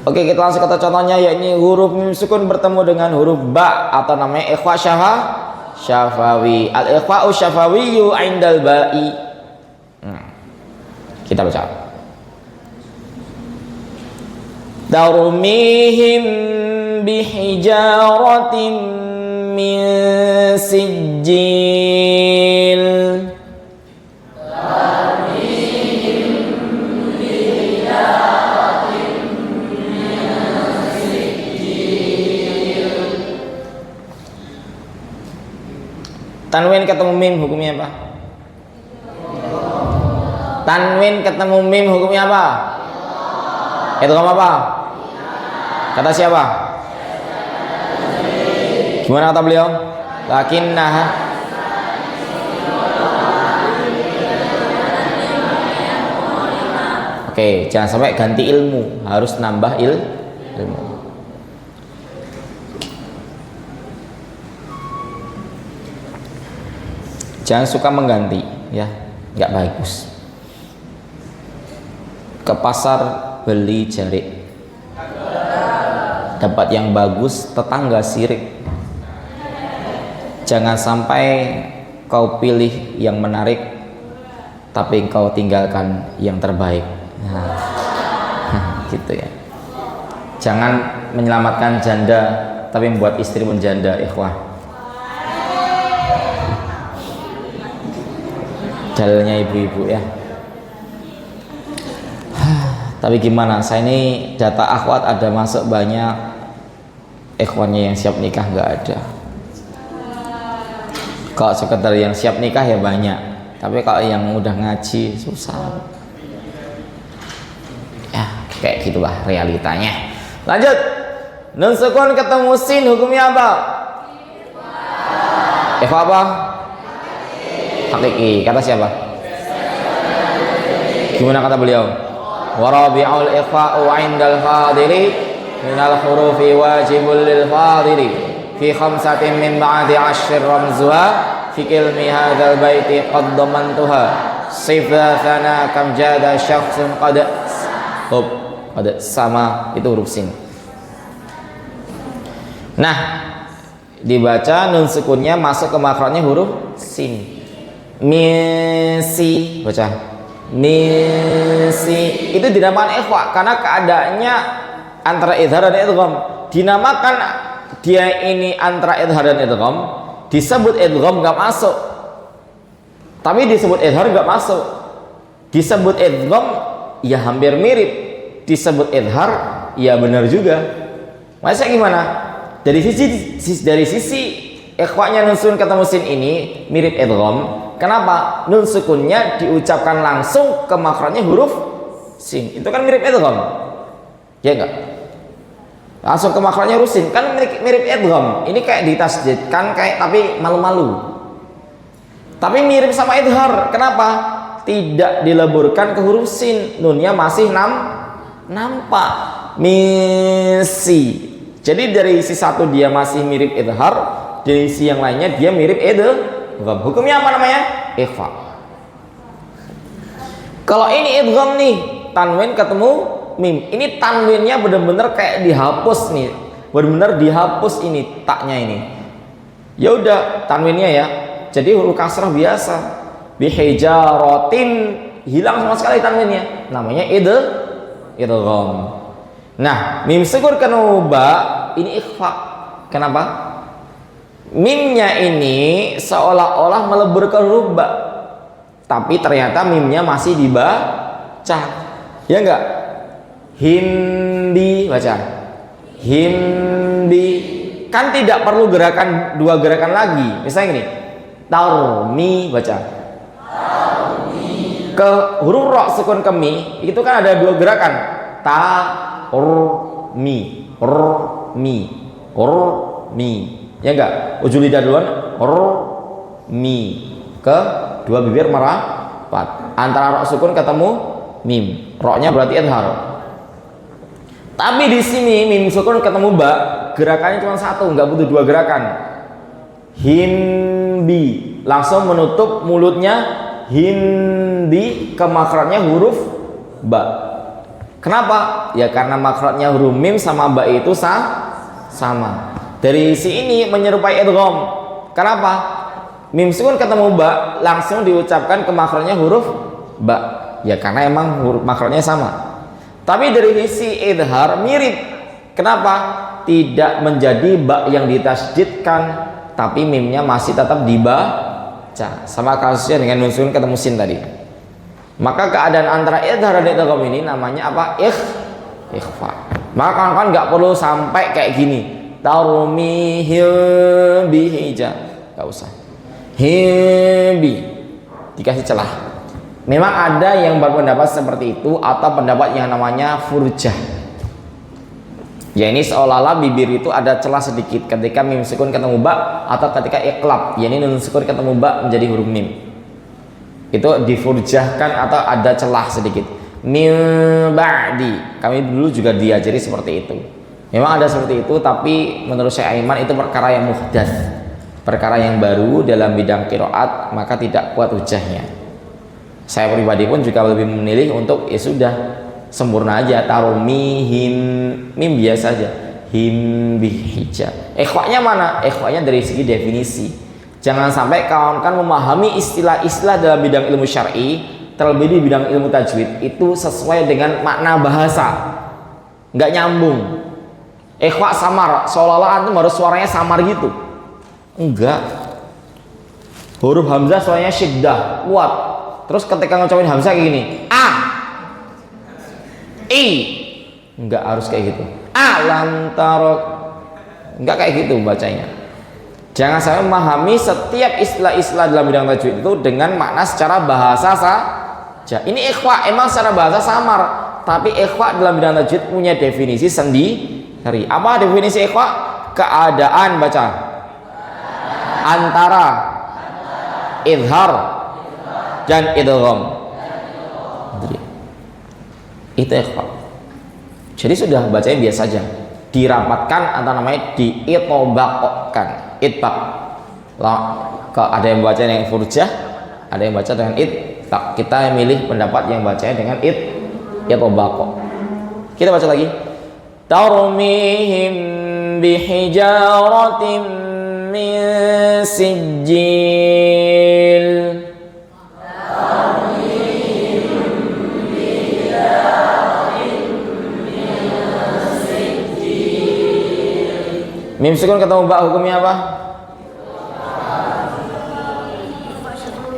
Oke, kita langsung ke contohnya, yakni huruf mim sukun bertemu dengan huruf ba atau namanya ikhfa syafawi. Al ikhfa'u syafawiyyu 'indal ba'i. Kita baca. Darmihim bihijaratin min sijil. Tanwin ketemu mim hukumnya apa? Tanwin ketemu mim hukumnya apa? Itu apa? Kata siapa? Gimana kata beliau? Lakinnah. Oke, jangan sampai ganti ilmu, harus nambah ilmu. Jangan suka mengganti, ya, nggak bagus. Ke pasar beli jarik, dapat yang bagus, tetangga sirik. jangan sampai kau pilih yang menarik tapi kau tinggalkan yang terbaik. Nah, gitu ya. Jangan menyelamatkan janda tapi membuat istri pun janda, ikhwah. Dalilnya ibu-ibu ya. Tapi gimana, saya ini data akhwat ada masuk banyak, ikhwannya yang siap nikah nggak ada. Kalau sekedar yang siap nikah ya banyak, tapi kalau yang udah ngaji susah ya, kayak gitulah realitanya. Lanjut, nun sukun ketemu sin hukumnya apa? Ikhwa apa? Hakiki. Kata siapa? Gimana kata beliau? Warabi'ul ikhfa'u 'indal fadili minal hurufi wajibul lil fadili fi khamsatin min ba'di 'ashr ramzuha fi kilmi hadzal baiti qad damantuha sifa thana kam jada syakhsun qad sama, itu huruf sin. Nah, dibaca nun sukunnya masuk ke makhrajnya huruf sin. Misi, baca misi, itu dinamakan ikhfa karena keadaannya antara idhar dan idgham. Dinamakan dia ini antara idhar dan idgham, disebut idgham nggak masuk, tapi disebut idhar nggak masuk. Disebut idgham ya hampir mirip, disebut idhar ya benar juga. Maksudnya gimana? Dari sisi ikhwanya nun sukun ketemu sin ini mirip idgham. Kenapa? Nun sukunnya diucapkan langsung ke makhrajnya huruf sin. Itu kan mirip idgham. Ya enggak? Langsung ke makhrajnya huruf sin kan mirip idgham. Ini kayak ditasdidkan kayak tapi malu-malu. Tapi mirip sama idhar. Kenapa? Tidak dileburkan ke huruf sin. Nunnya masih nampak. Misi. Jadi dari sisi satu dia masih mirip idhar, dari sisi yang lainnya dia mirip idgham. Hukumnya apa namanya? Ikhfa. Kalau ini idgham nih, tanwin ketemu mim. Ini tanwinnya benar-benar kayak dihapus nih. Benar-benar dihapus ini taknya ini. Ya udah tanwinnya ya. Jadi huruf kasrah biasa. Bihijaratin hilang sama sekali tanwinnya. Namanya idgham. Nah, mim sukun ketemu ba ini ikhfa. Kenapa? Mimnya ini seolah-olah melebur ke huruf ba, tapi ternyata mimnya masih dibaca, ya enggak? Hindi, baca hindi, kan tidak perlu gerakan dua gerakan lagi. Misalnya gini, tarmi, baca ke huruf ro sukun ke mi, itu kan ada dua gerakan, mi, mi. Ya enggak, ujung lidah duluan, mi, ke dua bibir merapat, antara ro sukun ketemu mim, ro-nya berarti idhar. Tapi di sini mim sukun ketemu ba, gerakannya cuma satu, nggak butuh dua gerakan. Hindi, langsung menutup mulutnya, hindi ke makhrajnya huruf ba. Kenapa? Ya karena makhrajnya huruf mim sama ba itu sama. Dari si ini menyerupai idgham. Kenapa? Mim sukun ketemu ba langsung diucapkan ke makhrajnya huruf ba. Ya karena emang huruf makhrajnya sama. Tapi dari sisi idhar mirip. Kenapa? Tidak menjadi ba yang ditasdidkan, tapi mimnya masih tetap dibaca. Sama kasusnya dengan nun sukun ketemu sin tadi. Maka keadaan antara idhar dan idgham ini namanya apa? Ikhfa. Maka kawan-kawan nggak perlu sampai kayak gini. Tarmihim bihija, nggak usah. Himbi dikasih celah. Memang ada yang berpendapat seperti itu atau pendapat yang namanya furjah. Ya ini seolah-olah bibir itu ada celah sedikit ketika mim sukun ketemu ba atau ketika iqlab. Ya ini nun sukun ketemu ba menjadi huruf mim. Itu difurjahkan atau ada celah sedikit. Min ba'di. Kami dulu juga diajari seperti itu. Memang ada seperti itu, tapi menurut Syekh Aiman itu perkara yang muhdats, perkara yang baru dalam bidang qiraat, maka tidak kuat hujahnya. Saya pribadi pun juga lebih memilih untuk ya sudah sempurna aja, taruh mim biasa aja, him bihija. Ikhwanya mana? Ikhwanya dari segi definisi. Jangan sampai kawan-kawan memahami istilah-istilah dalam bidang ilmu syar'i, terlebih di bidang ilmu tajwid itu sesuai dengan makna bahasa, nggak nyambung. Ikhfa samar, seolah-olah antum harus suaranya samar gitu. Enggak. Huruf hamzah suaranya syiddah, kuat. Terus ketika ngucapin hamzah kayak gini, a, i, enggak harus kayak gitu. Alam tarok, enggak kayak gitu bacanya. Jangan sampai memahami setiap istilah-istilah dalam bidang tajwid itu dengan makna secara bahasa saja. Ini ikhfa emang secara bahasa samar, tapi ikhfa dalam bidang tajwid punya definisi sendiri. Apa definisi ikhfa? Keadaan baca antara izhar dan idgham. Itu ikhfa. Jadi sudah bacanya biasa saja, dirapatkan atau namanya diitobakkan, itbak. Ada yang baca dengan furjah, ada yang baca dengan itbak. Kita milih pendapat yang bacanya dengan itobak. Kita baca lagi. Tarmihim bihijaratin min sijil. Mim sukun ketemu ba hukumnya apa?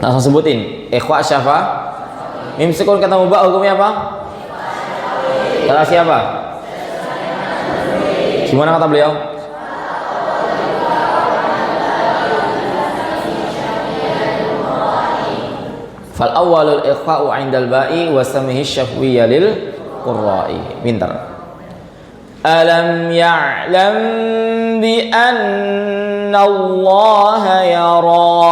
Langsung sebutin. Ikhwa syafa. Mim sukun ketemu ba hukumnya apa? Kata siapa? Gimana kata beliau? Fal awwalul ikhfa'u 'indal ba'i wa samihi syafwiyya lil qurra'i. Pintar. Alam ya'lam bi anna Allah yara.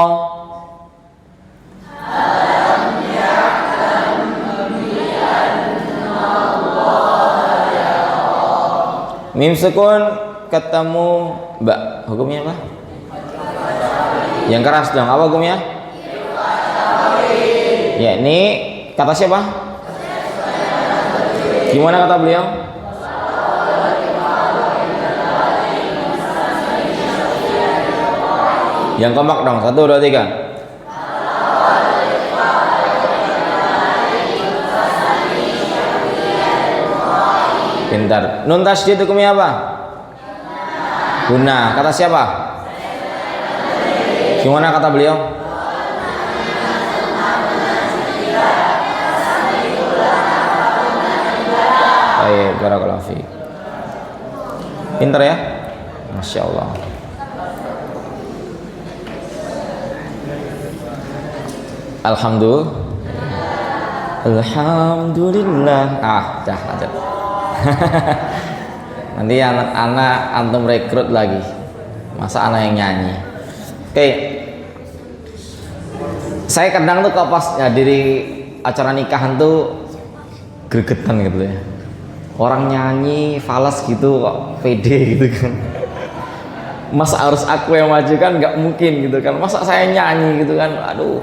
Alam ya'lam bi anna Allah yara. Mim sukun ketemu ba, hukumnya apa? Yang keras dong, apa hukumnya? Ya, ini kata siapa? Gimana kata beliau? Yang kompak dong, 1, 2, 3. Pintar. Nun tasydid hukumnya apa? Guna. Kata siapa? Gimana kata beliau? Baik, barakallahu fiik. Pintar ya? Masya Allah. Alhamdulillah. Dah lanjut. Nanti anak-anak antum rekrut lagi. Masa anak yang nyanyi. Oke. Saya kadang tuh kalau pas diri acara nikahan tuh gregetan gitu ya. Orang nyanyi falas gitu kok pede gitu kan. Masa harus aku yang maju kan nggak mungkin gitu kan. Masa saya nyanyi gitu kan. Aduh.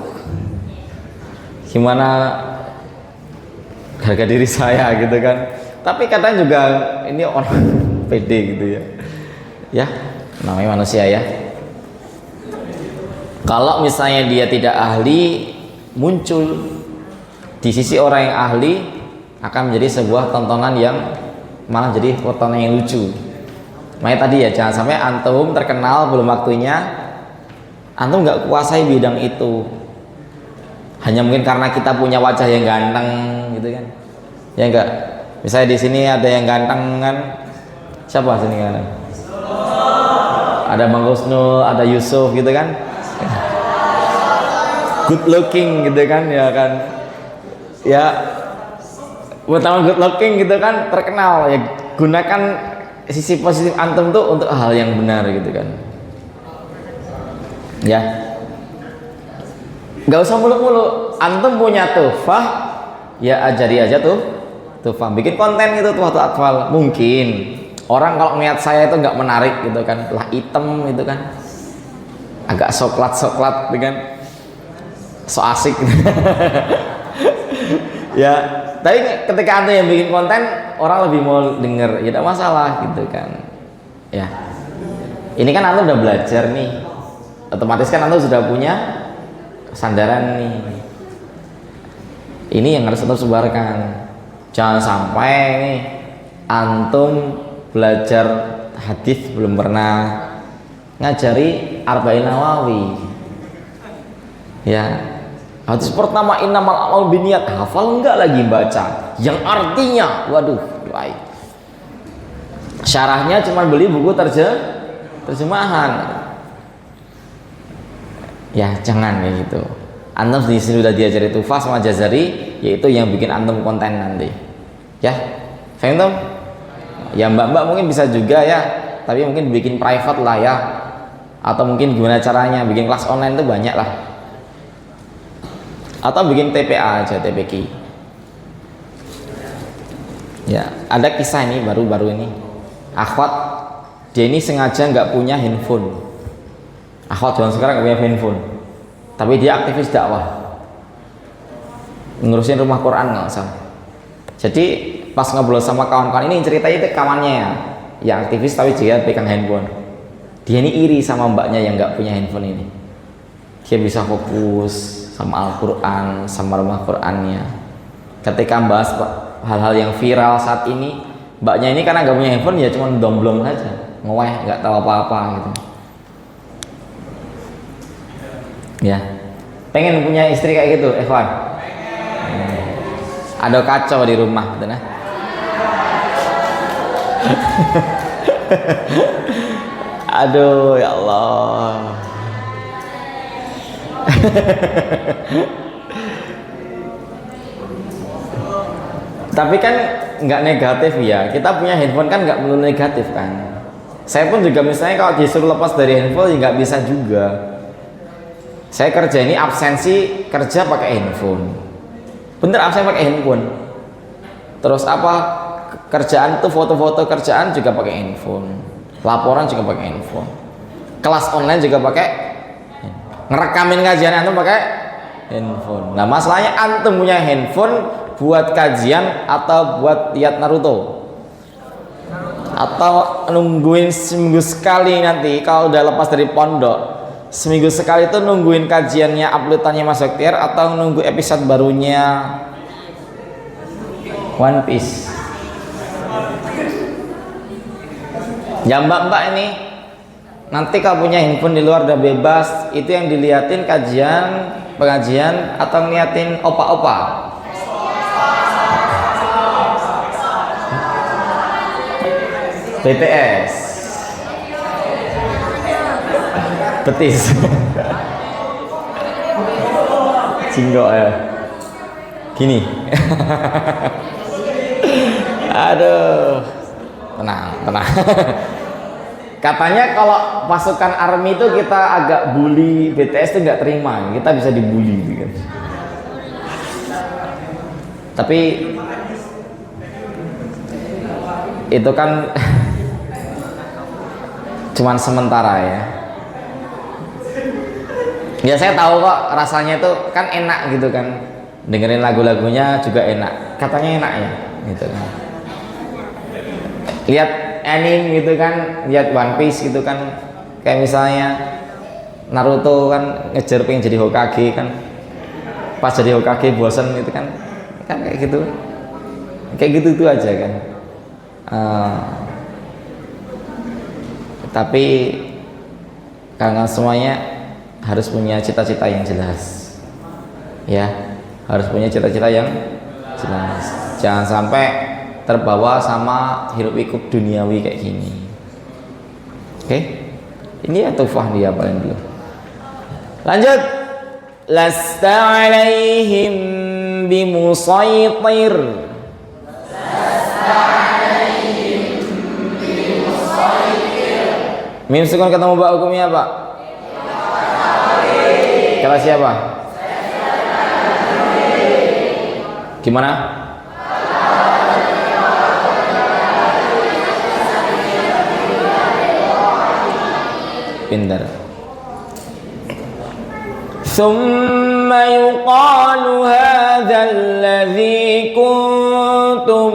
Gimana harga diri saya gitu kan. Tapi kadang juga ini orang pede gitu ya. Ya, namanya manusia ya. Kalau misalnya dia tidak ahli, muncul di sisi orang yang ahli akan menjadi sebuah tontonan yang malah jadi tontonan yang lucu. Makanya tadi ya, jangan sampai antum terkenal belum waktunya, antum nggak kuasai bidang itu. Hanya mungkin karena kita punya wajah yang ganteng gitu kan. Ya enggak? Misalnya di sini ada yang ganteng kan. Siapa sini ganteng? Ada Bang Husnul, ada Yusuf gitu kan. Good looking gitu kan ya kan. Ya pertama good looking gitu kan terkenal ya, gunakan sisi positif antum tuh untuk hal yang benar gitu kan. Ya. Gak usah muluk-muluk. Antum punya tuhfah, ya ajari aja tuh tuhfah. Bikin konten gitu tuh waktu atfal. Mungkin orang kalau ngeliat saya itu nggak menarik gitu kan, lah hitam gitu kan, agak soklat gitu kan, so asik. Ya, tapi ketika antum yang bikin konten, orang lebih mau denger, ya tidak masalah gitu kan. Ya, ini kan antum udah belajar nih. otomatis kan antum sudah punya sandaran nih. Ini yang harus antum sebarkan. Jangan sampai nih antum belajar hadis belum pernah ngajari Arba'in Nawawi. Ya, hadis pertama innamal a'malu binniyat, hafal enggak lagi baca yang artinya, waduh, baik. Syarahnya cuma beli buku terjemahan. Ya, jangan kayak gitu. Antum di sini sudah diajari Tufah sama Jazari, yaitu yang bikin antum konten nanti. Ya, paham tuh? Ya mbak-mbak mungkin bisa juga ya, tapi mungkin bikin private lah ya, atau mungkin gimana caranya bikin kelas online itu banyak lah, atau bikin TPA aja, TPQ. Ya, ada kisah ini baru-baru ini, akhwat dia ini sengaja nggak punya handphone. Akhwat zaman sekarang nggak punya handphone, tapi dia aktivis dakwah, ngurusin rumah Quran nggak usah. Jadi pas ngobrol sama kawan-kawan ini, ceritanya itu kawannya ya, yang aktivis tapi dia pegang handphone. Dia ini iri sama mbaknya yang nggak punya handphone ini. Dia bisa fokus sama Al-Quran, sama rumah Qurannya. Ketika bahas hal-hal yang viral saat ini, mbaknya ini karena nggak punya handphone ya cuma domblong aja, ngeweh, nggak tahu apa-apa gitu. Ya, pengen punya istri kayak gitu, Ikhwan? Ada kacau di rumah, betul nah? Aduh, ya Allah. Tapi kan nggak negatif ya. Kita punya handphone kan nggak perlu negatif kan. Saya pun juga misalnya kalau disuruh lepas dari handphone ya nggak bisa juga. Saya kerja ini absensi kerja pakai handphone. Bener absen pakai handphone. Terus apa? Kerjaan tuh foto-foto kerjaan juga pakai handphone. Laporan juga pakai handphone. Kelas online juga pakai. Ngerekamin kajian antum pakai handphone. Nah masalahnya antum punya handphone buat kajian atau buat lihat Naruto, atau nungguin seminggu sekali nanti kalau udah lepas dari pondok, seminggu sekali itu nungguin kajiannya uploadannya Mas Oktiar, atau nunggu episode barunya One Piece. Ya mbak-mbak ini nanti kalau punya handphone di luar udah bebas, itu yang diliatin kajian, pengajian, atau ngeliatin opa-opa. BTS betis cinggok ya gini. Aduh, tenang katanya kalau pasukan army itu kita agak bully, BTS itu nggak terima, kita bisa dibully gitu kan. Tapi itu kan cuman sementara ya. Ya saya tahu kok rasanya itu kan enak gitu kan, dengerin lagu-lagunya juga enak, katanya enak ya gitu kan. Lihat anime gitu kan, lihat One Piece gitu kan, kayak misalnya Naruto kan ngejar pengen jadi Hokage kan, pas jadi Hokage bosen gitu kan kayak gitu itu aja kan. Tapi karena semuanya harus punya cita-cita yang jelas ya, harus punya cita-cita yang jelas, jangan sampai terbawa sama hiruk pikuk duniawi kayak gini. Oke? Ini ya tufah dia paling dulu. Lanjut. Lasta alaihim bimusaitir. Mim sukun ketemu Mbak hukumnya apa? Kata siapa? Gimana? Pintar. ثم يقال هذا الذي كنتم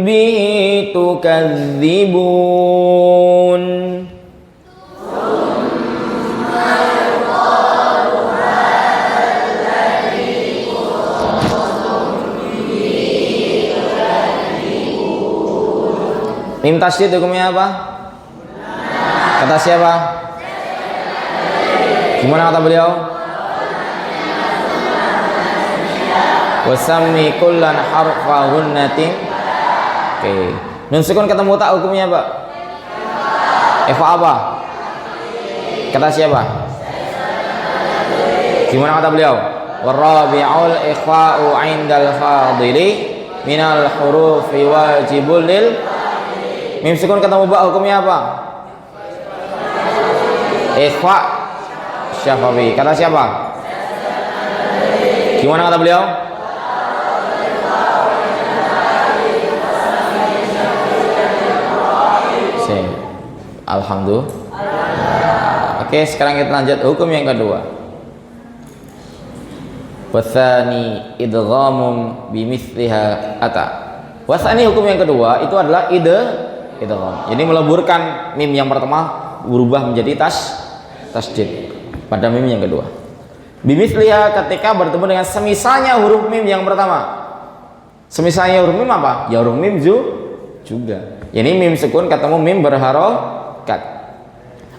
به تكذبون. Mim tasydid hukumnya apa? Kata siapa? Gimana kata beliau? Wasammi kullan harfa gunnatin. Oke. Nun sukun ketemu tak hukumnya apa? Ikhfa apa? Kata siapa? Gimana kata beliau? Warabi'ul ikhfa'u 'indal fadili minal hurufi wajibul lil. Mim sukun ketemu ba hukumnya apa? Ikhfa syafawi. Kata siapa? Gimana kata beliau? Alhamdulillah. Oke, sekarang kita lanjut hukum yang kedua. Wasani idghamum bimithliha ata. Wasani hukum yang kedua itu adalah idgham. Jadi meleburkan mim yang pertama berubah menjadi tasdid pada mim yang kedua. Bimithliha ketika bertemu dengan semisalnya huruf mim yang pertama. Semisalnya huruf mim apa? Ya huruf mim juga. Ini mim sukun ketemu mim berharokat.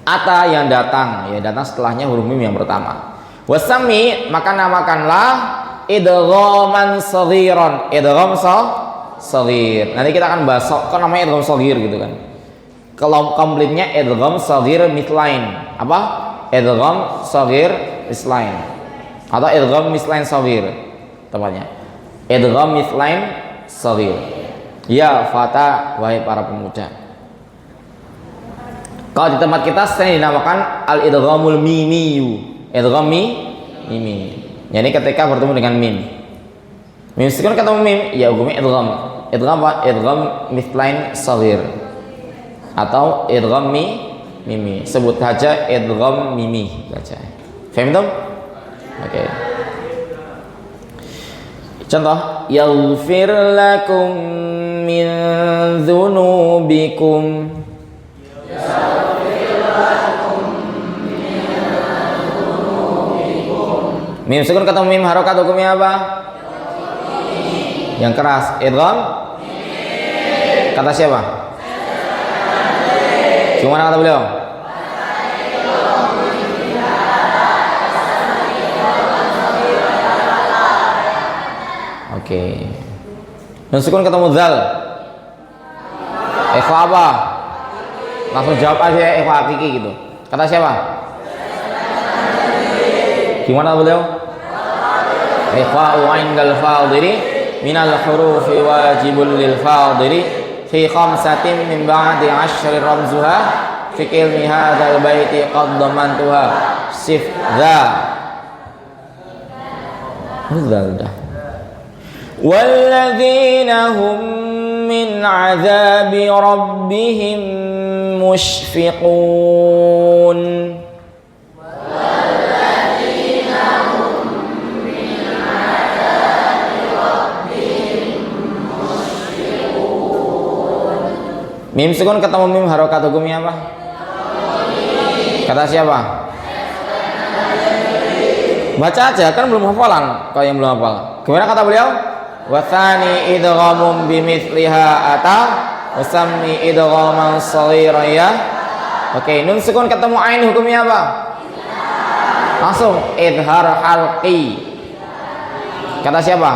Ata yang datang, ya datang setelahnya huruf mim yang pertama. Wasami maka namakanlah idghaman shaghiran. Idgham shaghir. Nanti kita akan bahas kok namanya idgham shaghir gitu kan. Kalau komplitnya idgham shaghir mithlain. Apa? Idgham shaghir mithlain. Atau idgham mithlain shaghir. Tepatnya. Idgham mithlain shaghir. Ya fata, wahai para pemuda. Kalau di tempat kita sering dinamakan al-idghamul mimiyu. Idgham mimi. Yani ketika bertemu dengan mim. Mim sukun ketemu mim, ya hukumnya idgham. Idgham apa? Idgham mithlain shaghir. Atau idgham mimi. Sebut saja idgham mimi saja. Paham tuh? Oke. Contoh, yaghfir lakum min dzunubikum. Mim sukun ketemu mim harokat hukumnya apa? Yang keras, idgham. Kata siapa? Gimana kata beliau? Oke. Nun sukun ketemu zal. Ikhfa apa? Langsung jawab aja ikhfa hakiki gitu. Kata siapa? Gimana beliau? Ikhfa'u 'indal fadili minal hurufi wajibul lil fadili fi khamsatin min ba'di 'ashri ramzuha fi ilmi hadzal baiti qad damantuha sif dza dah. Walladzina hum min 'adzabi rabbihim mushfiqun. Mim sukun ketemu mim harokat hukumnya apa? Kata siapa? Baca aja, kan belum hafalan. Kalau yang belum hafal, gimana kata beliau? Wathani idghamum bimithliha ata wasammi idghaman shaghiran ya. Oke, nun sukun ketemu ain hukumnya apa? Langsung idhar halqi. Kata siapa?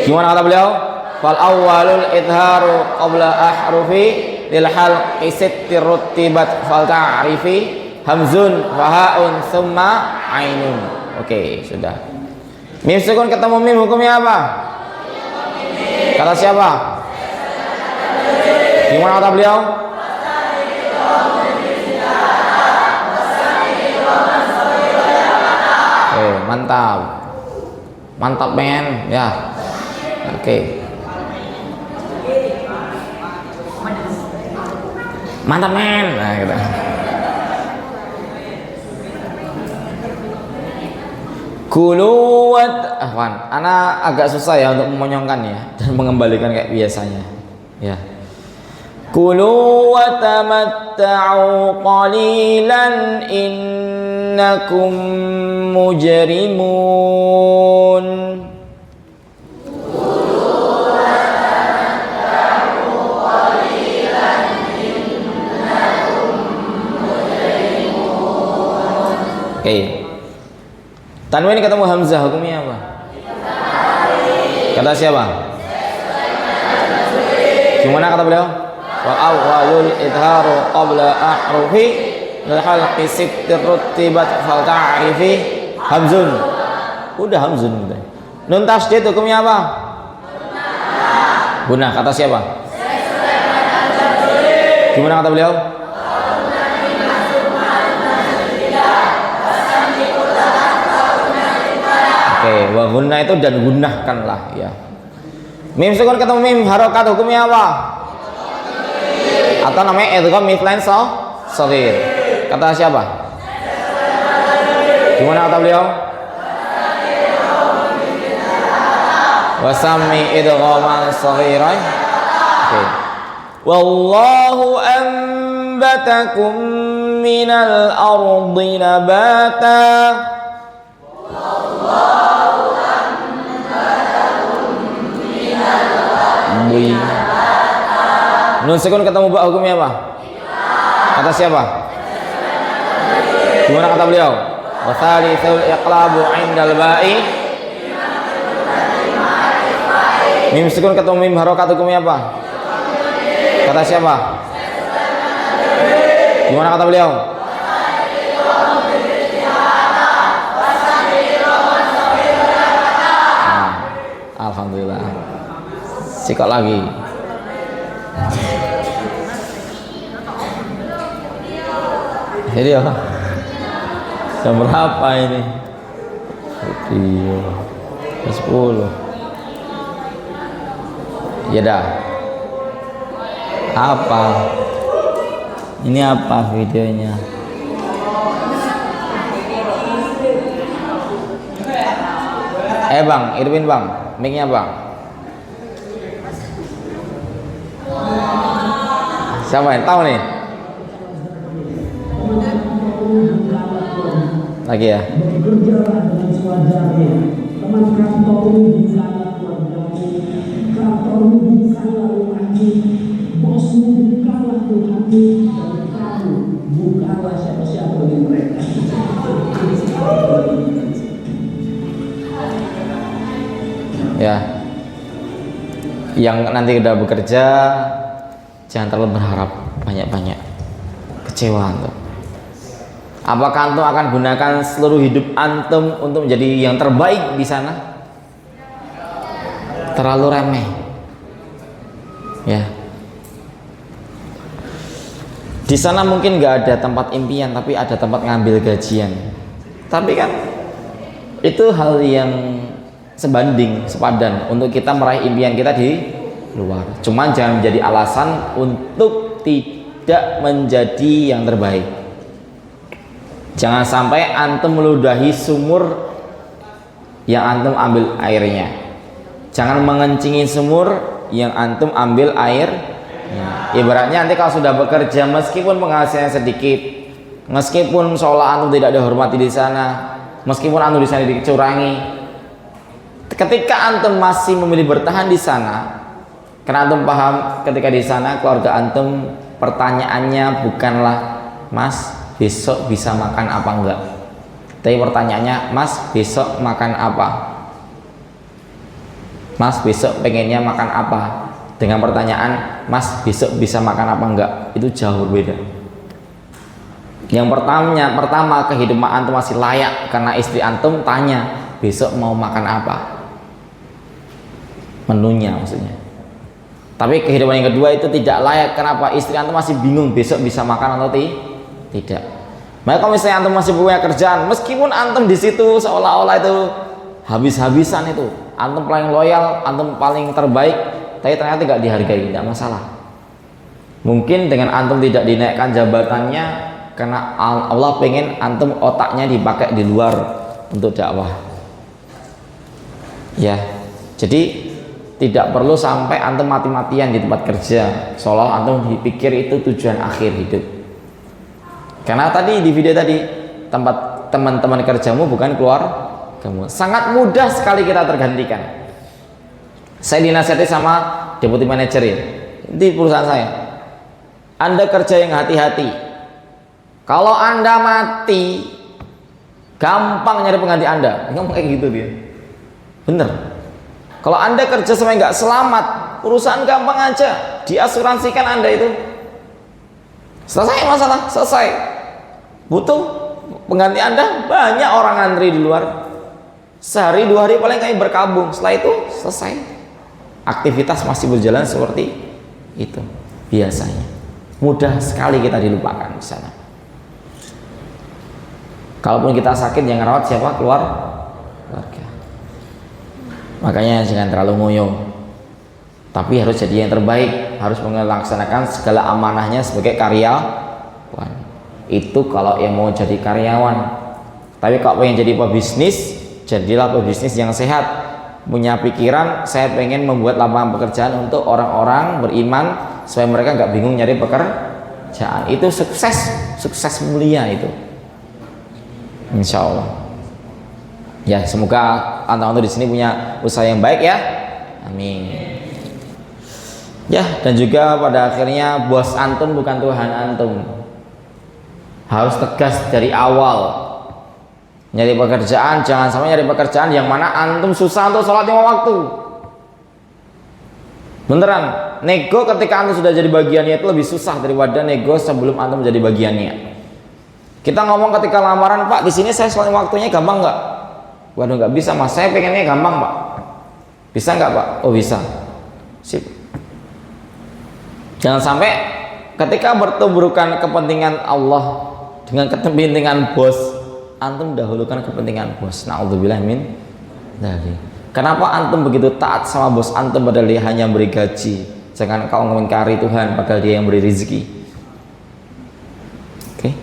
Gimana kata beliau? Fal awwalul idharu qabla ahrufi lil halqi sitti rutibat fal ta'rifi hamzun wa ha'un thumma ainun. Oke, sudah. Mim sukun ketemu mim hukumnya apa? Kata siapa? Gimana kata beliau? Oke, mantap. Mantap men, ya. Oke. Mantap men. Nah, gitu. Kuluwat ana agak susah ya untuk memonyongkan ya dan mengembalikan kayak biasanya ya. Kulu wa tamatta'u qalilan innakum mujrimun. Kulu wa tamatta'u Oke. Tanwin ketemu hamzah hukumnya apa? Kata siapa? Gimana kata beliau? Wa awwalul idharu qabla ahrufi lil khalqi sittir rutibat fal ta'rifi hamzun. Udah hamzun udah. Nun tasydid hukumnya apa? Gunah. Kata siapa? Gimana kata beliau? Oke, wa gunna itu dan gunahkanlah ya. Mim sukun ketemu mim harokat hukumnya apa? Atau namanya idgham mithlain shaghir. Kata siapa? Gimana kata beliau? Wasami idghaman shaghiran. Oke. Wallahu anbatakum minal ardi nabata. Nun sukun ketemu ba hukumnya apa? Kata siapa? Gimana kata beliau? Wa thalithul iqlabu 'indal ba'i. Mim sukun ketemu mim harokat hukumnya apa? Kata siapa? Gimana kata beliau? Nah, alhamdulillah. Sikok lagi. Jadi apa? Jam berapa ini? Video 10. Ya dah. Apa? Ini apa videonya? Bang, Irwin bang, mic-nya bang. Siapa yang tahu nih? Lagi ya. Ya, yang nanti udah bekerja jangan terlalu berharap banyak-banyak, kecewa antum. Apakah antum akan gunakan seluruh hidup antum untuk menjadi yang terbaik di sana? Terlalu remeh, ya. Di sana mungkin nggak ada tempat impian, tapi ada tempat ngambil gajian. Tapi kan itu hal yang sebanding, sepadan untuk kita meraih impian kita di luar. Cuman jangan menjadi alasan untuk tidak menjadi yang terbaik. Jangan sampai antum meludahi sumur yang antum ambil airnya. Jangan mengencingi sumur yang antum ambil air. Ibaratnya nanti kalau sudah bekerja, meskipun penghasilannya sedikit, meskipun seolah antum tidak dihormati di sana, meskipun antum di sana dicurangi, ketika antum masih memilih bertahan di sana, karena antum paham ketika di sana keluarga antum pertanyaannya bukanlah Mas besok bisa makan apa enggak, tapi pertanyaannya Mas besok makan apa, Mas besok pengennya makan apa, dengan pertanyaan Mas besok bisa makan apa enggak, itu jauh berbeda. Yang pertama kehidupan antum masih layak karena istri antum tanya besok mau makan apa, menunya maksudnya. Tapi kehidupan yang kedua itu tidak layak. Kenapa? Istri antum masih bingung besok bisa makan atau tidak. Maka kalau misalnya antum masih punya kerjaan, meskipun antum di situ seolah-olah itu habis-habisan, itu antum paling loyal, antum paling terbaik, tapi ternyata tidak dihargai, tidak masalah. Mungkin dengan antum tidak dinaikkan jabatannya karena Allah pengen antum otaknya dipakai di luar untuk dakwah. Ya, jadi tidak perlu sampai antum mati-matian di tempat kerja seolah antum dipikir itu tujuan akhir hidup. Karena tadi di video tadi, tempat teman-teman kerjamu bukan keluar kamu. Sangat mudah sekali kita tergantikan. Saya dinasihati sama deputy manager ya, di perusahaan saya, Anda kerja yang hati-hati. Kalau Anda mati gampang nyari pengganti Anda. Ngomong kayak gitu dia. Bener. Kalau Anda kerja sampai nggak selamat, perusahaan gampang aja diasuransikan Anda itu. Selesai masalah, selesai. Butuh pengganti Anda, banyak orang ngantri di luar. Sehari 2 hari paling kami berkabung. Setelah itu selesai. Aktivitas masih berjalan seperti itu biasanya. Mudah sekali kita dilupakan di sana. Kalaupun kita sakit yang rawat siapa? Keluarga. Makanya jangan terlalu ngoyo, tapi harus jadi yang terbaik, harus melaksanakan segala amanahnya sebagai karyawan. Itu kalau yang mau jadi karyawan. Tapi kalau pengen jadi pebisnis, jadilah pebisnis yang sehat, punya pikiran saya pengen membuat lapangan pekerjaan untuk orang-orang beriman supaya mereka nggak bingung nyari pekerjaan. Itu sukses mulia itu, insya Allah. Ya, semoga antum di sini punya usaha yang baik ya. Amin. Ya, dan juga pada akhirnya bos antum bukan Tuhan antum. Harus tegas dari awal. Nyari pekerjaan, jangan sampai nyari pekerjaan yang mana antum susah untuk sholat 5 waktu. Beneran, nego ketika antum sudah jadi bagiannya itu lebih susah daripada nego sebelum antum jadi bagiannya. Kita ngomong ketika lamaran, Pak, di sini saya sholat 5 waktunya gampang nggak? Waduh, nggak bisa mas, saya pengennya gampang pak. Bisa nggak pak? Oh bisa. Sip. Jangan sampai ketika bertuburkan kepentingan Allah dengan kepentingan bos, antum dahulukan kepentingan bos. Na'udzubillah min dzalik. Kenapa antum begitu taat sama bos antum padahal dia hanya beri gaji? Jangan kau mengingkari Tuhan padahal dia yang beri rezeki. Oke.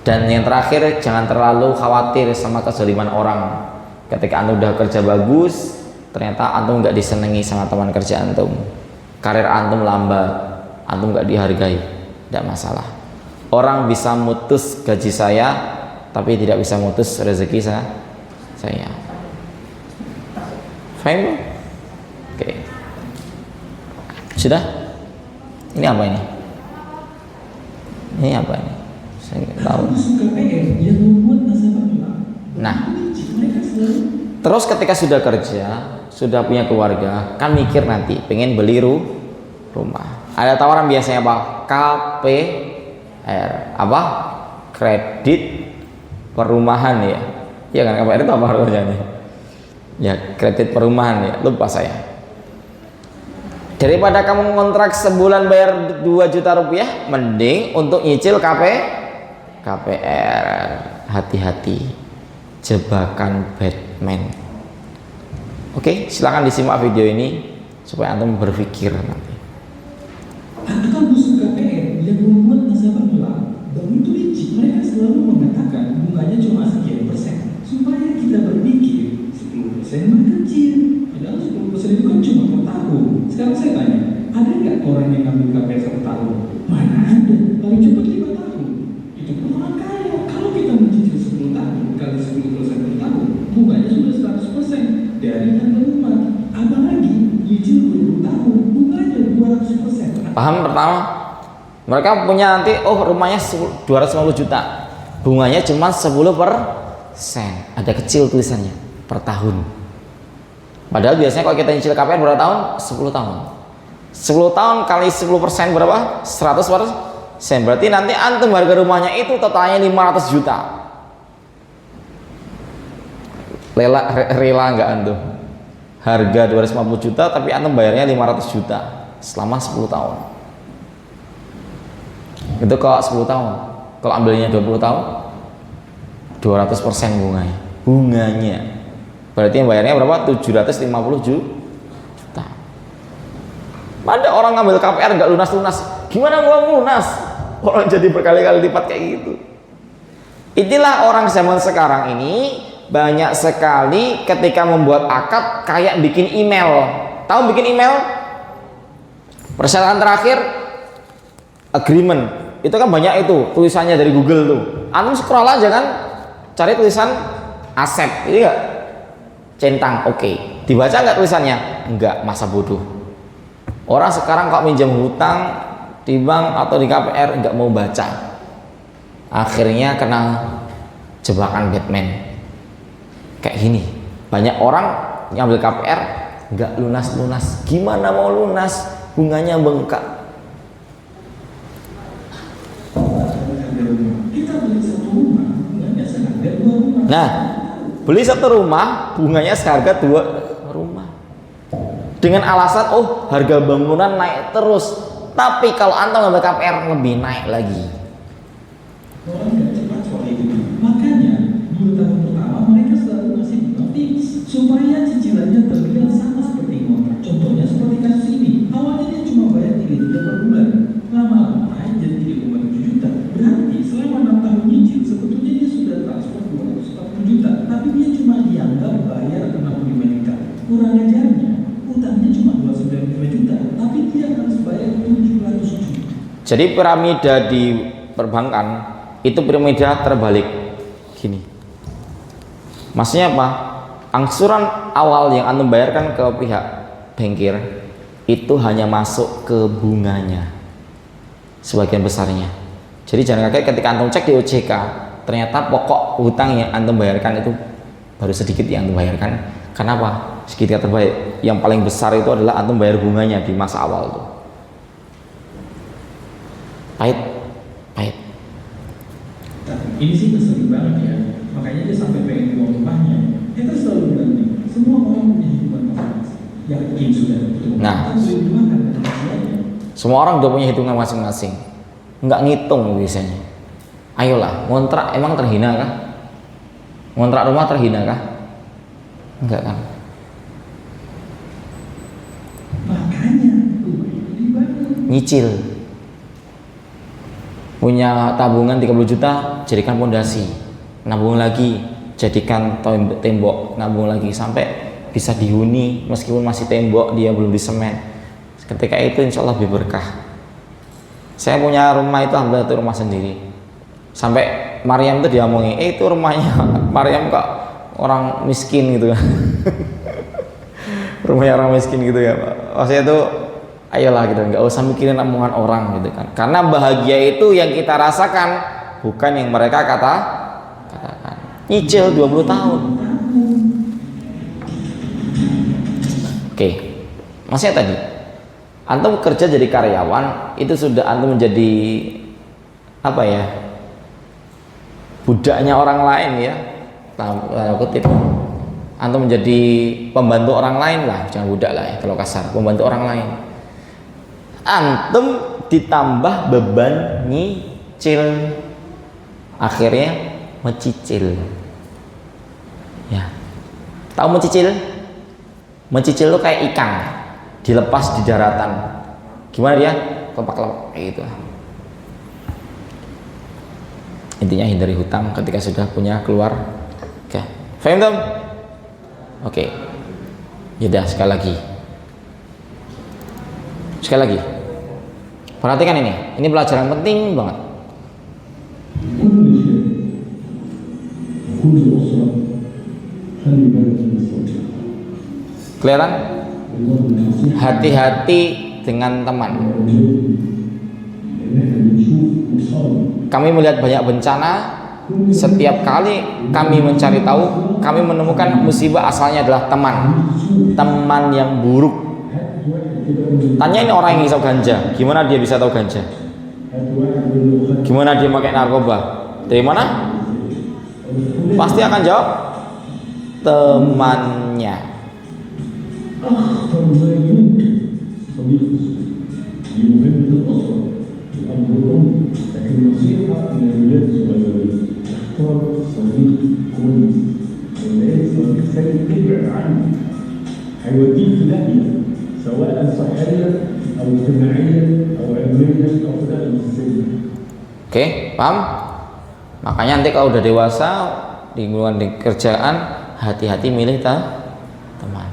Dan yang terakhir, jangan terlalu khawatir sama kezaliman orang. Ketika antum udah kerja bagus, ternyata antum nggak disenangi sama teman kerja antum, karir antum lambat, antum nggak dihargai, tidak masalah. Orang bisa mutus gaji saya, tapi tidak bisa mutus rezeki saya. Faham? Oke. Sudah? Ini apa ini? Ini apa ini? Saya nggak tahu. Nah, terus ketika sudah kerja, sudah punya keluarga, kan mikir nanti pengen beli rumah. Ada tawaran biasanya apa? KPR, apa? Kredit perumahan ya. Iya kan, KPR itu apa artinya? Ya, kredit perumahan ya. Lupa saya. Daripada kamu ngontrak sebulan bayar 2 juta rupiah, mending untuk nyicil KPR. Hati-hati. Jebakan Batman. Oke, silakan disimak video ini supaya antum berpikir nanti. Ada kampus KPR yang membuat nasabah pulang, dan itu licik. Mereka selalu mengatakan bunganya cuma sekian persen supaya kita berpikir 10% mah kecil. Padahal 10% itu kan cuma per tahun. Sekarang saya tanya, ada nggak orang yang ngambil KPR 1 tahun? Mana ada? Paling cepat 5 tahun. Itu pun orang kaya. Kalau kita mencicil 10 tahun kali 10% per tahun, bunganya sudah 100% dari harga rumah. Apalagi nyicil 20 tahun, bunganya 200%. Paham pertama? Mereka punya nanti, oh rumahnya 250 juta, bunganya cuma 10%. Ada kecil tulisannya per tahun. Padahal biasanya kalau kita nyicil KPR berapa tahun? 10 tahun. 10 tahun kali 10% berapa? 100%. Berarti nanti antum harga rumahnya itu totalnya 500 juta. Rela nggak antum? Harga 250 juta tapi antum bayarnya 500 juta selama 10 tahun. Itu kalau 10 tahun. Kalau ambilnya 20 tahun 200% bunganya. Berarti yang bayarnya berapa? 750 juta. Ada orang ngambil KPR nggak lunas-lunas. Gimana mau lunas? Orang jadi berkali-kali lipat kayak gitu. Inilah orang zaman sekarang ini banyak sekali ketika membuat akad kayak bikin email. Tahu bikin email? Persyaratan terakhir agreement. Itu kan banyak itu tulisannya dari Google tuh. Antum scroll aja kan, cari tulisan accept, ini enggak? Centang, oke. Dibaca nggak tulisannya? Enggak, masa bodoh. Orang sekarang kok minjam hutang di bank atau di KPR nggak mau baca, akhirnya kena jebakan Batman. Kayak gini, banyak orang ngambil KPR nggak lunas-lunas. Gimana mau lunas? Bunganya bengkak. Kita beli satu rumah, bunganya seharga 2 rumah. Nah, beli satu rumah, bunganya seharga 2 rumah. Dengan alasan, oh harga bangunan naik terus. Tapi kalau antum ngambil KPR lebih naik lagi. Orang nggak cepat soal itu. Makanya 2 tahun pertama mereka selalu ngasih bunga fix supaya cicilannya terlihat sama seperti kontrak. Contohnya seperti kasus ini. Awalnya dia cuma bayar 3 juta per bulan. Lama-lama jadi 3,7 juta. Berarti selama 6 tahun nyicil sebetulnya dia sudah transfer 240 juta. Tapi dia cuma dianggap bayar 65 juta. Kurang ajarnya, utangnya cuma 295 juta. Tapi dia harus bayar 700 juta. Jadi piramida di perbankan itu piramida terbalik gini. Maksudnya apa? Angsuran awal yang antum bayarkan ke pihak bankir itu hanya masuk ke bunganya sebagian besarnya. Jadi jangan kaget ketika antum cek di OJK ternyata pokok hutang yang antum bayarkan itu baru sedikit yang antum bayarkan. Kenapa? Sedikit terbaik. Yang paling besar itu adalah antum bayar bunganya di masa awal tuh. Pahit. Ini sih ngeselin banget ya. Makanya dia sampai pengen buang rumahnya. Kita selalu bilang nih, semua orang punya hitungan masing-masing. Yakin sudah betul. Nah, semua orang udah punya hitungan masing-masing. Nggak ngitung biasanya. Ayolah, ngontrak emang terhina kah? Ngontrak rumah terhina kah? Enggak kan? Makanya ini banget. Nyicil. Punya tabungan 30 juta, jadikan pondasi. Nabung lagi, jadikan tembok, nabung lagi sampai bisa dihuni meskipun masih tembok, dia belum disemen. Ketika itu insya Allah lebih berkah. Saya punya rumah itu alhamdulillah itu rumah sendiri. Sampai Maryam itu diomongin, itu rumahnya Maryam kok orang miskin gitu kan. Rumahnya orang miskin gitu ya Pak. Maksudnya itu ayolah gitu, nggak usah mikirin omongan orang gitu kan. Karena bahagia itu yang kita rasakan, bukan yang mereka katakan. Nyicil 20 tahun. Oke. Maksudnya tadi, antum kerja jadi karyawan, itu sudah antum menjadi apa ya? Budaknya orang lain ya. Tanda kutip. Antum menjadi pembantu orang lain lah, jangan budak lah ya kalau kasar, pembantu orang lain. Antum ditambah beban nyicil, akhirnya mencicil. Ya, tahu mencicil? Mencicil itu kayak ikan dilepas di daratan. Gimana dia? Lepak-lepak kayak gitu. Intinya hindari hutang ketika sudah punya keluar. Oke, paham dong? Oke, yaudah sekali lagi. Perhatikan ini pelajaran penting banget. Kelihatan? Hati-hati dengan teman. Kami melihat banyak bencana. Setiap kali kami mencari tahu, kami menemukan musibah asalnya adalah teman yang buruk. Tanya ini orang yang ngisap ganja, gimana dia bisa tahu ganja? Gimana dia pakai narkoba? Dari mana? Pasti akan jawab temannya. Oke, paham? Makanya nanti kalau udah dewasa di lingkungan kerjaan, hati-hati milih teman.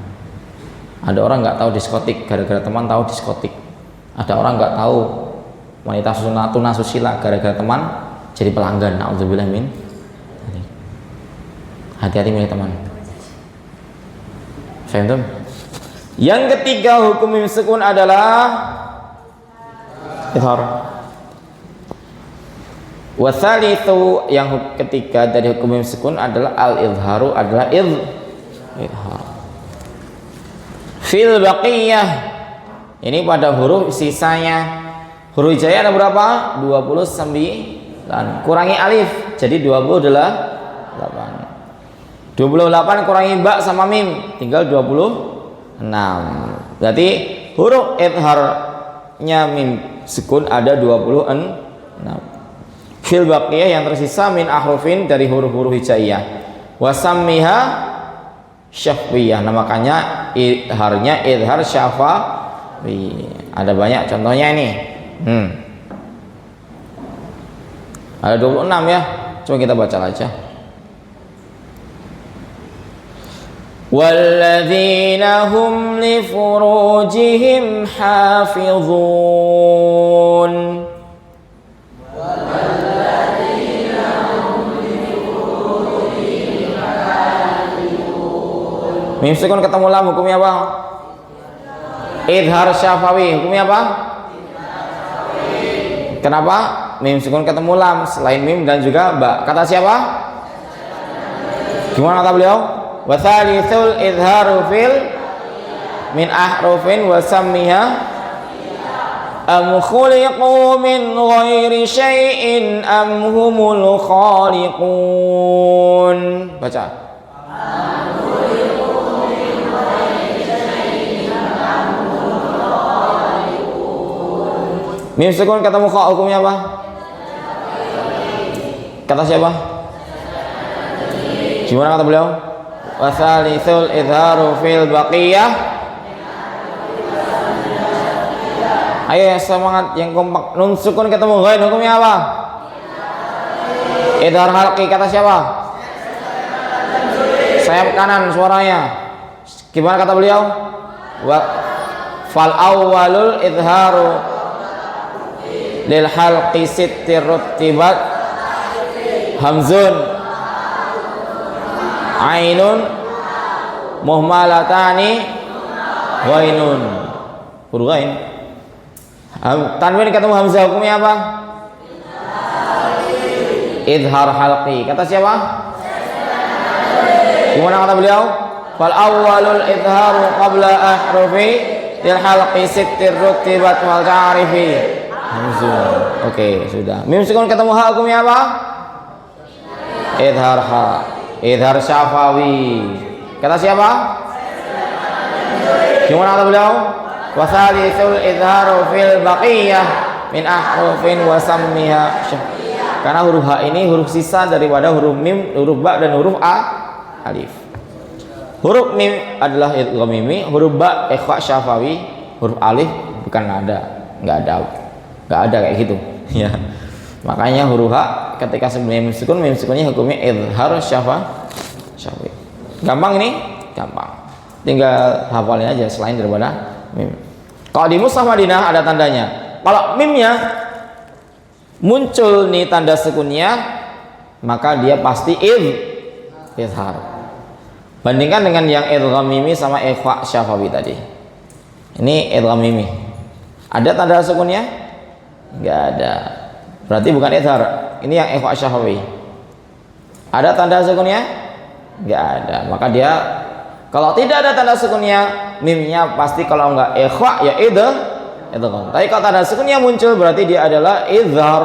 Ada orang nggak tahu diskotik, gara-gara teman tahu diskotik. Ada orang nggak tahu wanita tunasusila, gara-gara teman jadi pelanggan. Na'udzubillah min. Hati-hati milih teman. Faham? Yang ketiga hukum imsakun adalah ithar. Wasalitsu yang ketiga dari hukum mim sukun adalah al-idharu adalah idhar. Fil baqiyah ini pada huruf sisanya. Huruf hijaiyah ada berapa? 29. Kurangi alif jadi 28. 28 kurangi ba sama mim tinggal 26. Berarti huruf idharnya mim sukun ada 26. Fil baqiyah yang tersisa min ahrufin dari huruf-huruf hijaiyah. Wasammiha syafwiyah. Nah makanya idharnya idhar syafawi. Ada banyak contohnya ini. Ada 26 ya. Coba kita baca aja. Walladzina hum li furujihim hafizun. Mim sukun ketemu lam hukumnya apa? Idhar syafawi hukumnya apa? Kenapa? Mim sukun ketemu lam selain mim dan juga ba. Kata siapa? Gimana kata beliau? Wa thalithul idharu fil min ahrufin wa sammiha am khuliqu min ghairi syai'in am humul khaliqun. Baca. Mim sukun ketemu kha hukumnya apa? Kata siapa? Gimana kata beliau? Wasalithul idharu fil baqiyah. Ayo semangat yang kompak. Nun sukun ketemu ghain hukumnya apa? Idhar halqi kata siapa? Sayap kanan suaranya. Gimana kata beliau? Fal awwalul idharu lil halqi sittir rutibat hamzun ainun muhmalatani wainun huruf ghain. Tanwin ketemu hamzah hukumnya apa? Idhar halqi kata siapa? Gimana kata beliau? Fal awwalul idharu qabla ahrufi lil halqi sittir rutibat wal ta'rifi hamzun. Oke, sudah. Mim sukun ketemu ha hukumnya apa? Idhar ha. Idhar syafawi. Kata siapa? Gimana kata beliau? Wasalithul idharu fil baqiyah min ahrufin wa sammiha. Karena huruf ha ini huruf sisa daripada huruf mim, huruf ba dan huruf alif. Huruf mim adalah idgham mimi, huruf ba ikhfa syafawi, huruf alif bukan nada, enggak ada kayak gitu ya. Makanya huruf ha ketika sebelum mim sukunnya hukumnya idhar syafawi. Gampang ini? Gampang. Tinggal hafalin aja selain daripada mim. Kalau di Mushaf Madinah ada tandanya. Kalau mimnya muncul nih tanda sukunnya, maka dia pasti idhar. Bandingkan dengan yang idgham mimi sama ikhfa syafawi tadi. Ini idgham mimi. Ada tanda sukunnya? Enggak ada. Berarti bukan idhar. Ini yang ikhfa syafawi. Ada tanda sukunnya? Enggak ada. Maka dia kalau tidak ada tanda sukunnya, mimnya pasti kalau enggak ikhfa ya idgham. Tapi kalau tanda sukunnya muncul berarti dia adalah idhar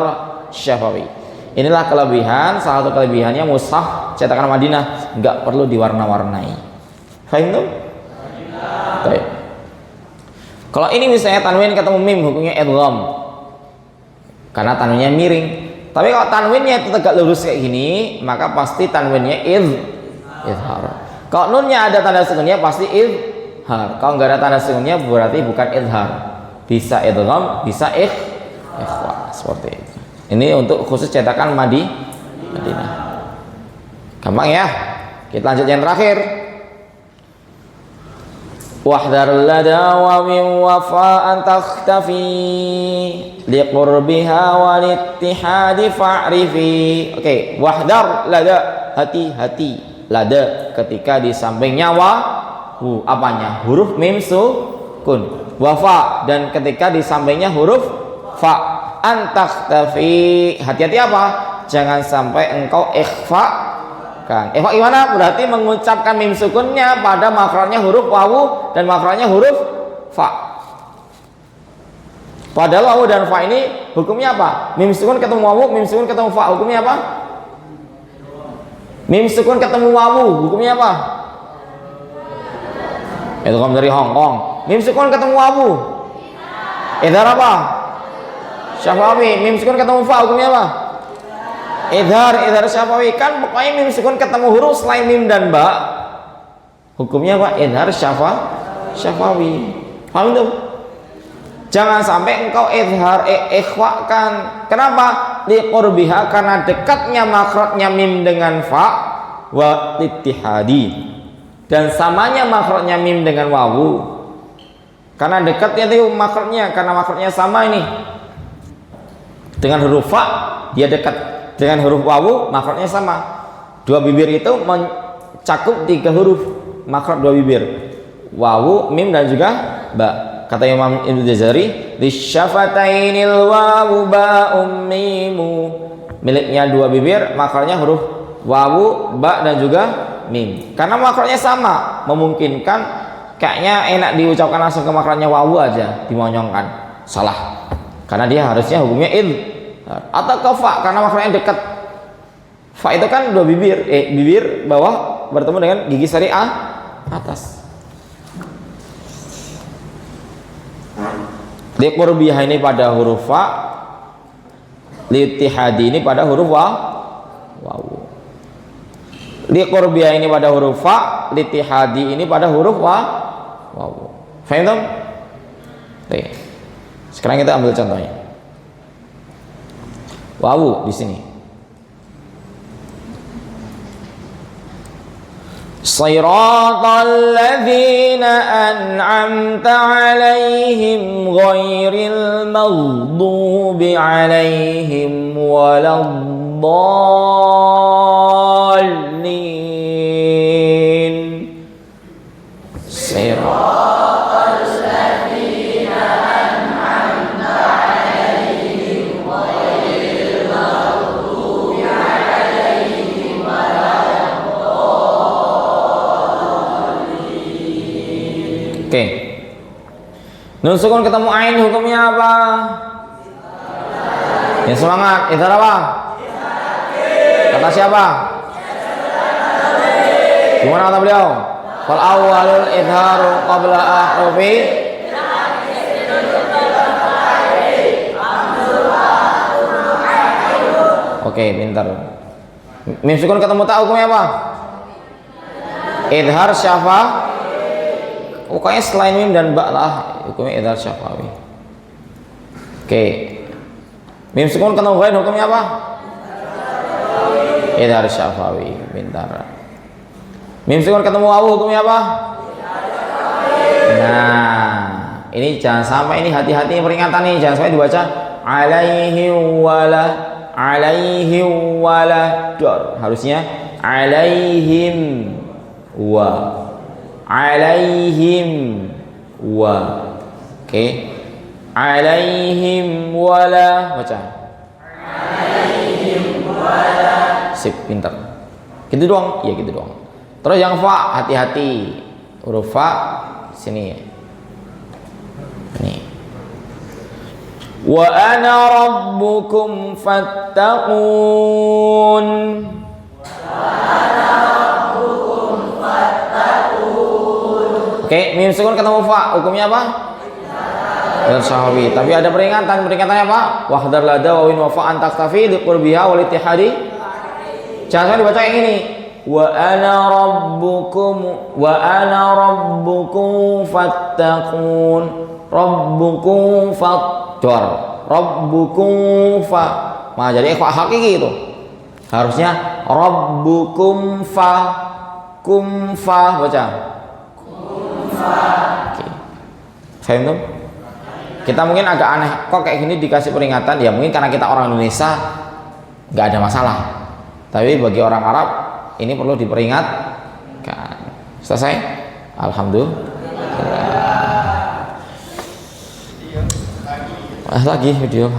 syafawi. Inilah kelebihan, salah satu kelebihannya mushaf cetakan Madinah, enggak perlu diwarna-warnai. Paham tuh? Baik. Kalau ini misalnya tanwin ketemu mim hukumnya idgham. Karena tanwinnya miring. Tapi kalau tanwinnya itu tegak lurus kayak gini, maka pasti tanwinnya idhar. Kalau nunnya ada tanda sukunnya pasti idhar. Kalau enggak ada tanda sukunnya berarti bukan idhar. Bisa idgham, bisa ikhfa seperti itu. Ini untuk khusus cetakan Madinah. Gampang ya. Kita lanjut yang terakhir. Wahdar lada wa min wafa'an takhtafi liqurbiha wal ittihadi fa'rifi. Oke, wahdar lada, hati-hati lada ketika di sampingnya apanya? Huruf mim sukun. Wafa dan ketika di sampingnya huruf fa. antaktafi. Hati-hati apa? Jangan sampai engkau ikhfa kan. Ikhfa gimana? Berarti mengucapkan mim sukunnya pada makhrajnya huruf wawu dan makhrajnya huruf fa. Padahal wawu dan fa ini hukumnya apa? Mim sukun ketemu wawu, mim sukun ketemu fa, hukumnya apa? Mim sukun ketemu wawu, hukumnya apa? Itu kamu dari Hong Kong. Mim sukun ketemu wawu, idhar apa? Syafawi. Mim sukun ketemu fa, hukumnya apa? Idhar syafawi. Kan pokoknya mim sukun ketemu huruf selain mim dan ba, hukumnya apa? Idhar syafawi. Paham itu? Jangan sampai engkau idhar ikhwakan. Kenapa? Liqurbiha, karena dekatnya makhrajnya mim dengan fa, wa ittihadi, dan samanya makhrajnya mim dengan wawu. Karena dekatnya itu makhrajnya, karena makhrajnya sama ini. Dengan huruf fa dia dekat, dengan huruf wawu makhrajnya sama. Dua bibir itu mencakup 3 huruf makhraj dua bibir, wawu, mim dan juga ba. Kata Imam Ibnu Jazari, lisyafatainil wawu ba'um mimu. Miliknya 2 bibir, makhrajnya huruf wawu, ba dan juga mim. Karena makhrajnya sama, memungkinkan kayaknya enak diucapkan langsung ke makhrajnya wawu aja, dimonyongkan. Salah. Karena dia harusnya hukumnya atau ke fa, karena makhrajnya dekat. Fa itu kan 2 bibir, bibir bawah bertemu dengan gigi sari atas. Liqurbiha ini pada huruf fa, liittihadi ini pada huruf wawu. Liqurbiha ini pada huruf fa, liittihadi ini pada huruf wawu. Faham tak? Oke. Sekarang kita ambil contohnya. Wawu di sini. Siratal ladzina an'amta 'alaihim ghairil maghdubi 'alaihim waladdallin. Siratal ladzina an'amta 'alaihim ghairil maghdubi 'alaihim waladdallin. Oke. Nun sukun ketemu ain hukumnya apa? Ya semangat. Idhar apa? Kata siapa? Gimana kata beliau? Fal awwalul idharu qabla ahrufi. Oke, pintar. Mim sukun ketemu ta hukumnya apa? Idhar syafa. Pokoknya selain mim dan ba lah hukumnya idhar syafawi. Oke. Mim sukun ketemu ghain hukumnya apa? Idhar syafawi. Pintar. Mim sukun ketemu wawu hukumnya apa? Nah, ini jangan sampai, ini hati-hati peringatan nih, jangan sampai dibaca alaihi wala dor. Harusnya alaihim wa. Oke. Alaihim wala, baca alaihim wala. Sip, pintar. Gitu doang? Iya gitu doang. Terus yang fa, hati-hati. Huruf fa sini. Nih. Wa ana rabbukum fattaqun. Oke, mim sukun ketemu fa, hukumnya apa? Idhar syafawi. Tapi ada peringatannya apa? Wahdar lada wawin wafa antaktafi liqurbiha wal ittihadi. Jangan dibaca yang ini. Wa ana rabbukum fattaqun. Rabbukum fattaqun. Rabbukum fa. Nah, jadi ikhfa hakiki itu. Harusnya rabbukum fa kum fa, baca. Oke. Faham tuh? Kita mungkin agak aneh, kok kayak gini dikasih peringatan? Ya mungkin karena kita orang Indonesia nggak ada masalah. Tapi bagi orang Arab ini perlu diperingatkan. Selesai? Alhamdulillah. Lagi video.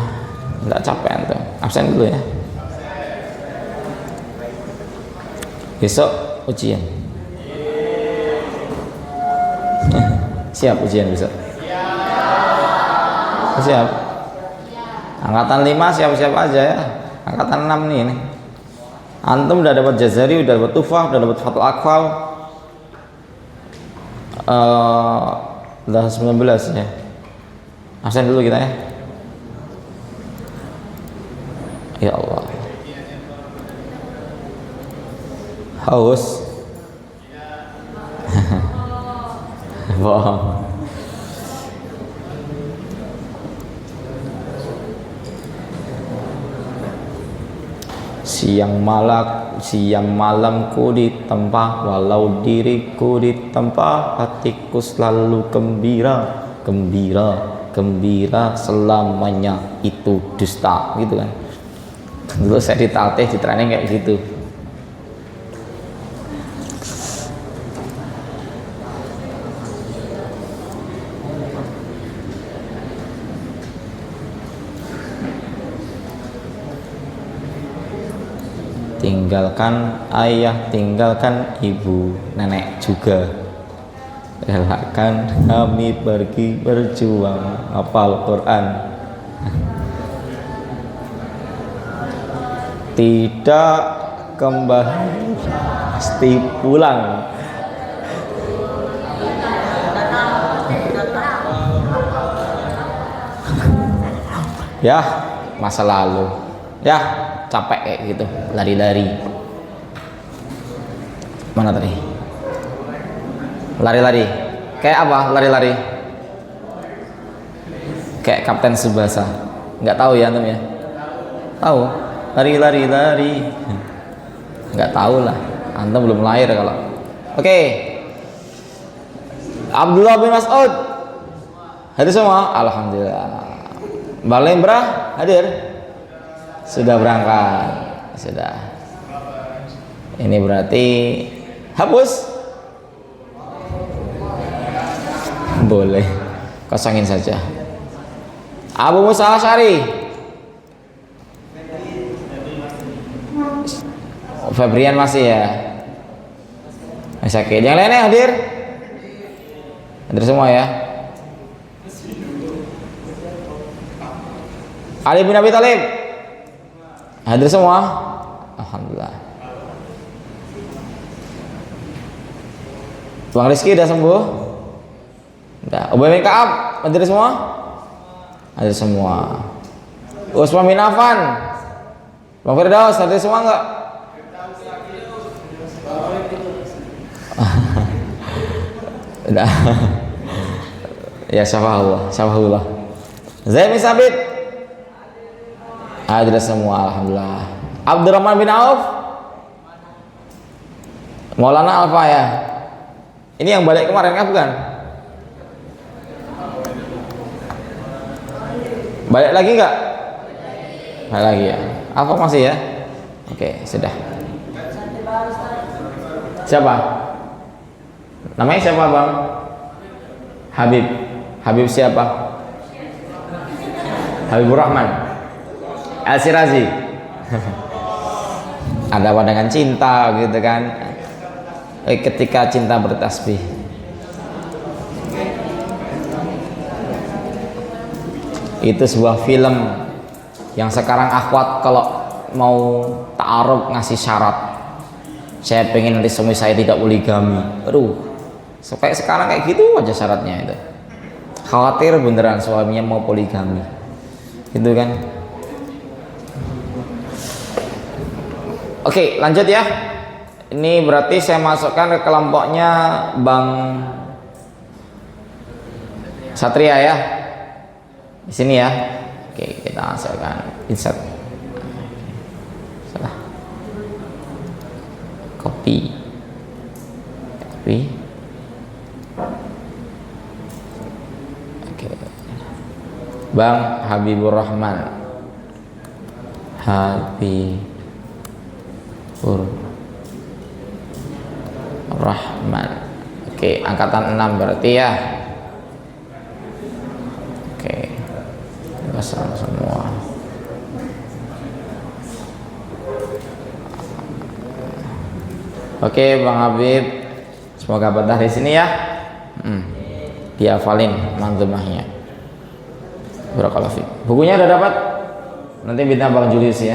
Nggak capek antum. Absen dulu ya. Besok ujian. Siap ujian besok? Siap. Angkatan 5 siap-siap aja ya. Angkatan 6 nih. Antum udah dapat Jazari, udah dapat Tufah, udah dapat Fathul Aqfal. Udah 19 ya. Absen dulu kita ya. Ya Allah. Haus. Bohong. Siang malamku ditempa, walau diriku ditempa, hatiku selalu gembira, gembira selamanya itu dusta, gitu kan. Dulu saya ditatih di training kayak gitu. Tinggalkan ayah, tinggalkan ibu, nenek juga. Relakan kami pergi berjuang hafal Quran. Tidak kembali pasti pulang. Ya, masa lalu. Ya, capek kayak gitu, lari-lari. Mana tadi? Lari-lari. Kayak apa lari-lari? Kayak Kapten Tsubasa. Nggak tahu ya antum ya? Tahu? Lari. Nggak tahu lah. Antum belum lahir kalau. Oke. Abdullah bin Mas'ud. Hadir semua? Alhamdulillah. Mbak Lembra hadir? Sudah berangkat. Sudah. Ini berarti hapus? Boleh. Kosongin saja. Abu Musa Asy'ari. Febrian masih ya? Masih sakit. Yang lainnya hadir? Hadir semua ya? Ali bin Abi Thalib hadir semua? Alhamdulillah. Bang Rizky udah sembuh? Udah. Ubay bin Ka'ab hadir semua? Hadir semua. Utsman bin Affan, Bang Firdaus hadir semua enggak? Udah. Ya syafahullah. Zaid bin Sabit hadir semua, alhamdulillah. Abdurrahman bin Auf, Maulana Alfa ya. Ini yang balik kemarin kan bukan? Balik lagi enggak? Balik lagi ya. Alfa masih ya? Oke, sudah. Siapa? Namanya siapa bang? Habib siapa? Habibur Rahman Al-Sirazi. Ada pandangan cinta gitu kan, ketika cinta bertasbih. Itu sebuah film yang sekarang akhwat kalau mau ta'aruf ngasih syarat, saya pengen nanti suami saya tidak poligami. Aduh, kayak sekarang kayak gitu aja syaratnya itu. Khawatir beneran suaminya mau poligami, gitu kan. Oke, lanjut ya. Ini berarti saya masukkan ke kelompoknya Bang Satria ya. Di sini ya. Oke, kita masukkan insert. Salah. Copy. Oke. Bang Habibur Rahman. Rahman. Oke, angkatan 6 berarti ya. Oke. Pasang semua. Oke, Bang Habib, semoga betah di sini ya. Dihafalin manzumahnya. Barakallahu fiik. Bukunya udah dapat? Nanti minta Bang Julius ya.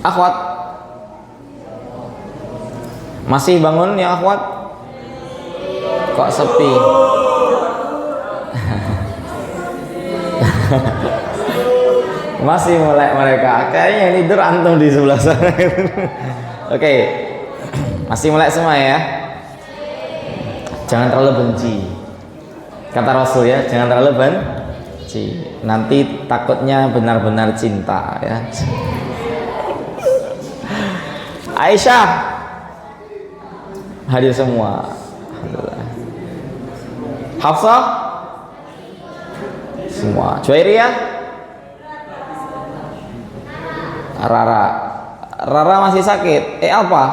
Akhwat, masih bangun ya akhwat? Kok sepi? Masih mulai mereka. Kayaknya yang tidur antum di sebelah sana. Oke. Masih mulai semua ya. Jangan terlalu benci. Kata Rasul ya, jangan terlalu benci. Nanti takutnya benar-benar cinta ya. Aisyah hadir semua. Alhamdulillah. Hafsah semua. Juwairiyah, Rara masih sakit. Apa?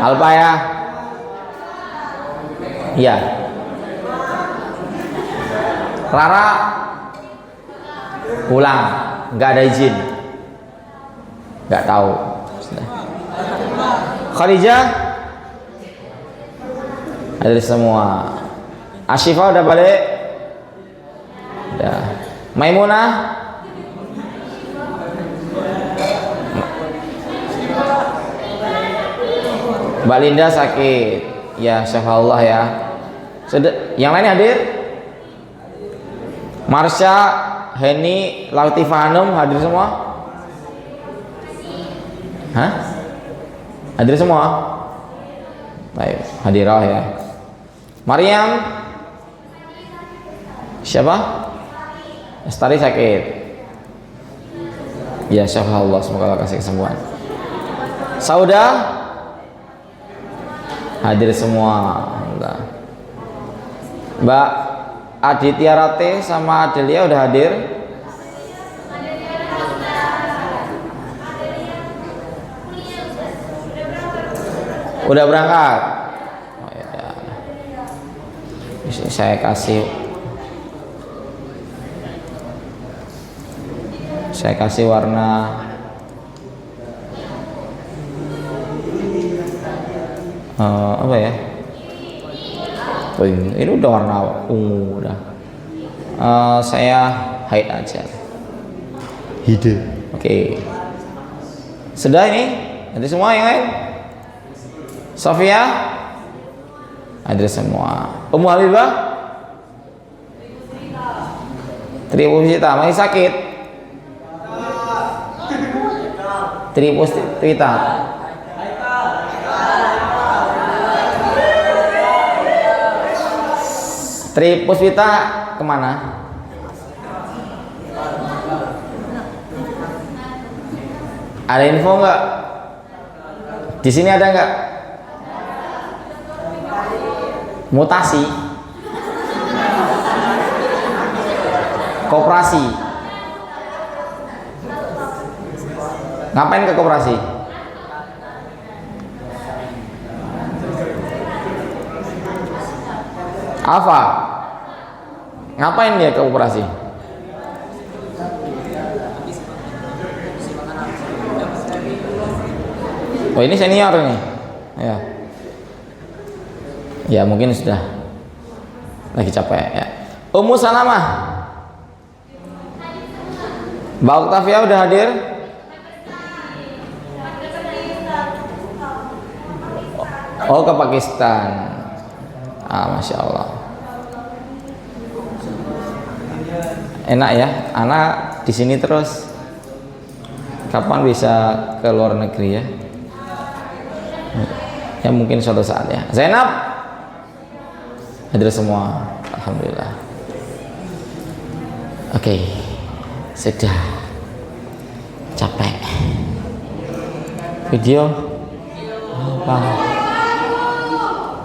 Alpa ya. Iya. Rara pulang, nggak ada izin, nggak tahu. Khadijah hadir semua. Asyifa udah balik, udah. Maimunah, Mbak Linda sakit, ya syafallah ya. Yang lain hadir? Marsha, Heni, Latifah Hanum hadir semua? Hah? Hadir semua? Baik, hadirah ya. Maryam, siapa? Lestari sakit. Ya syafallah, semoga Allah kasih kesembuhan. Sauda hadir semua. Mbak Aditya Rate sama Adelia udah hadir? Udah berangkat? Oh, ya. Saya kasih warna apa ya? Oh, ini udah warna ungu udah. Saya hide aja. Hide. Oke. Sudah ini? Ada semua yang lain? Sofia? Ada semua. Ummu Habibah? Tripusita masih sakit? Tripusita. Tripusita kemana? Ada info nggak? Di sini ada nggak? Mutasi, koperasi. Ngapain ke koperasi? Alfa, ngapain dia ke koperasi? Oh ini senior nih, ya. Ya mungkin sudah lagi capek ya. Ummu Salamah, Mbak Oktavia udah hadir? Oh ke Pakistan. Masya Allah. Enak ya, anak di sini terus. Kapan bisa ke luar negeri ya? Ya mungkin suatu saat ya. Zainab hadir semua, alhamdulillah. Oke, sudah capek. Video apa?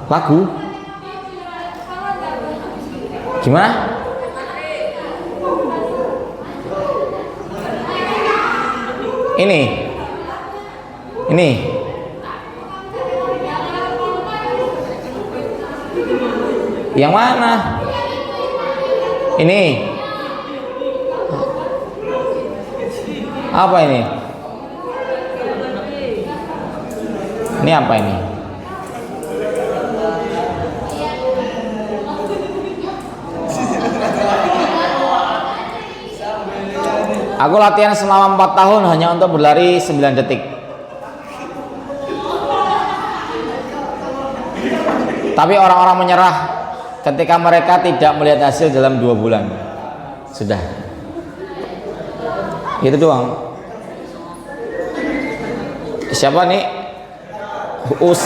Lagu? Gimana? Ini. Yang mana? Ini apa ini? Ini apa ini? Aku latihan selama 4 tahun hanya untuk berlari 9 detik. Tapi orang-orang menyerah ketika mereka tidak melihat hasil dalam 2 bulan. Sudah. Itu doang. Siapa nih? Uus.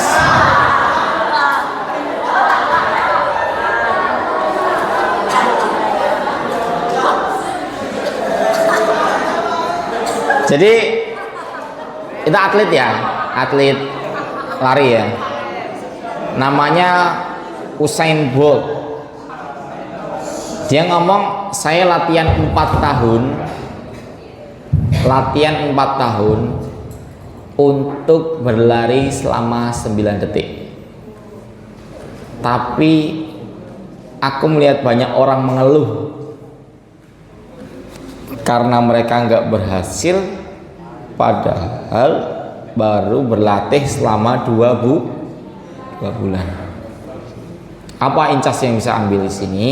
Jadi kita atlet ya, atlet lari ya. Namanya Usain Bolt. Dia ngomong saya latihan 4 tahun, untuk berlari selama 9 detik. Tapi aku melihat banyak orang mengeluh karena mereka nggak berhasil, padahal baru berlatih selama 2 bulan. Apa incas yang bisa ambil di sini?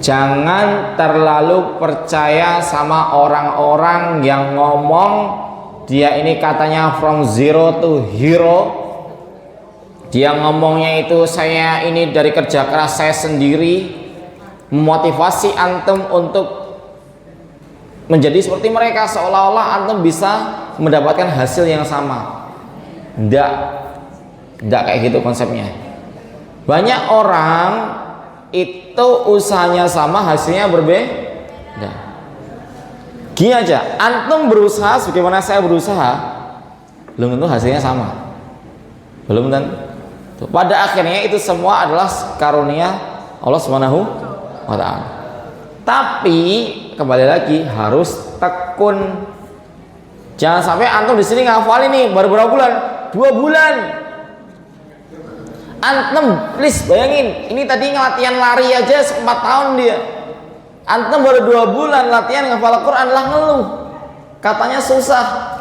Jangan terlalu percaya sama orang-orang yang ngomong dia ini katanya from zero to hero. Dia ngomongnya itu saya ini dari kerja keras saya sendiri, memotivasi antum untuk menjadi seperti mereka, seolah-olah antum bisa mendapatkan hasil yang sama. Tidak kayak gitu konsepnya. Banyak orang itu usahanya sama, hasilnya berbeda. Gini aja, antum berusaha sebagaimana saya berusaha, belum tentu hasilnya sama. Belum tentu. Pada akhirnya itu semua adalah karunia Allah Subhanahu wa ta'ala. Tapi kembali lagi harus tekun. Jangan sampai antum di sini ngafalin nih baru berapa bulan? 2 bulan. Antum please bayangin, ini tadi latihan lari aja 4 tahun dia. Antum baru 2 bulan latihan ngafal Quran lah ngeluh. Katanya susah.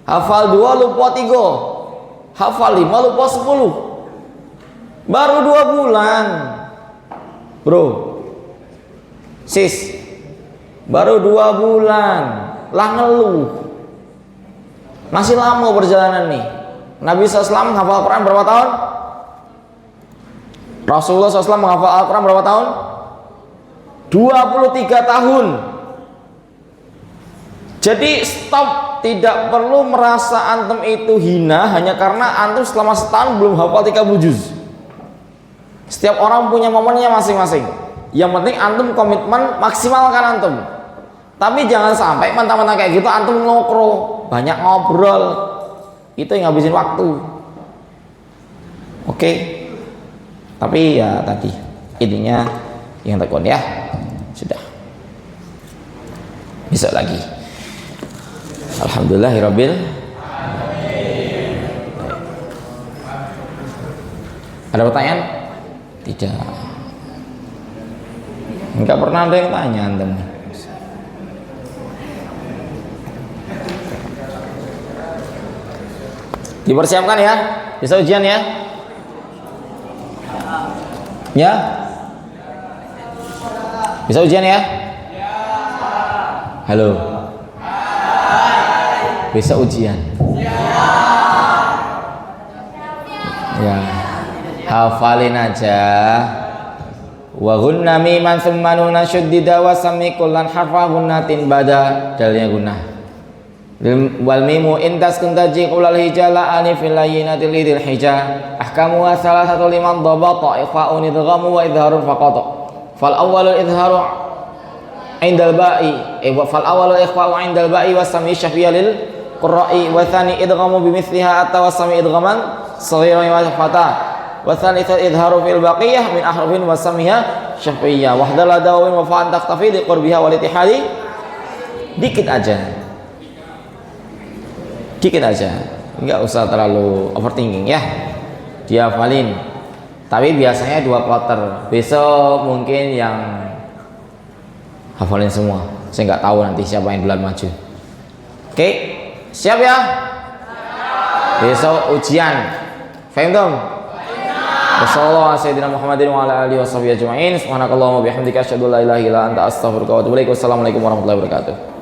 Hafal 2 lupa 3. Hafal 5 lupa 10. Baru 2 bulan. Bro. Sis. Baru 2 bulan lah ngeluh. Masih lama perjalanan nih. Nabi SAW menghafal Quran berapa tahun? Rasulullah SAW menghafal Al-Quran berapa tahun? 23 tahun. Jadi stop, tidak perlu merasa antum itu hina hanya karena antum selama setahun belum hafal 30 juz. Setiap orang punya momennya masing-masing. Yang penting antum komitmen, maksimalkan antum. Tapi jangan sampai mentang-mentang kayak gitu antum ngokro, banyak ngobrol. Itu yang ngabisin waktu. Oke. Tapi ya tadi intinya yang tekun ya. Sudah. Besok lagi. Alhamdulillahirabbil alamin. Ada pertanyaan? Tidak. Enggak pernah ada yang tanya antum. Dipersiapkan ya. Bisa ujian ya. Ya. Bisa ujian ya? Halo. Bisa ujian. Ya. Hafalin aja. Wa gunna miman thumma nuna syuddida wa sami kullan harfa gunnatin bada dalnya gunnah. Wal mimu intas kuntaji qulal hijala anifil layyinatil lidil hija ahkamu wa salasatu liman dhabata iqfa'un idghamu wa idharun faqata fal awwalul idharu indal ba'i fal awwalul ikhfa'u indal ba'i wa sami syafiyya lil qurra'i wa thani idghamu bimithliha atawa sami idghaman saghiran wa fata wa thalithul idharu fil baqiyah min ahrufin wa samiha syafiyya wahdala dawin wa fa'an taqtafi li qurbiha wal ittihadi. Dikit aja, nggak usah terlalu overthinking ya. Dihafalin Tapi biasanya 2 kloter. Besok mungkin yang hafalin semua. Saya nggak tahu nanti siapa yang duluan maju. Oke, siap ya? Besok ujian. Faham dong? Wassallallahu ala sayyidina Muhammadin wa ala alihi washabihi ajma'in. Subhanakallahumma bihamdika asyhadu an la ilaha illa anta astaghfiruka wa atubu ilaik. Wassalamualaikum warahmatullahi wabarakatuh.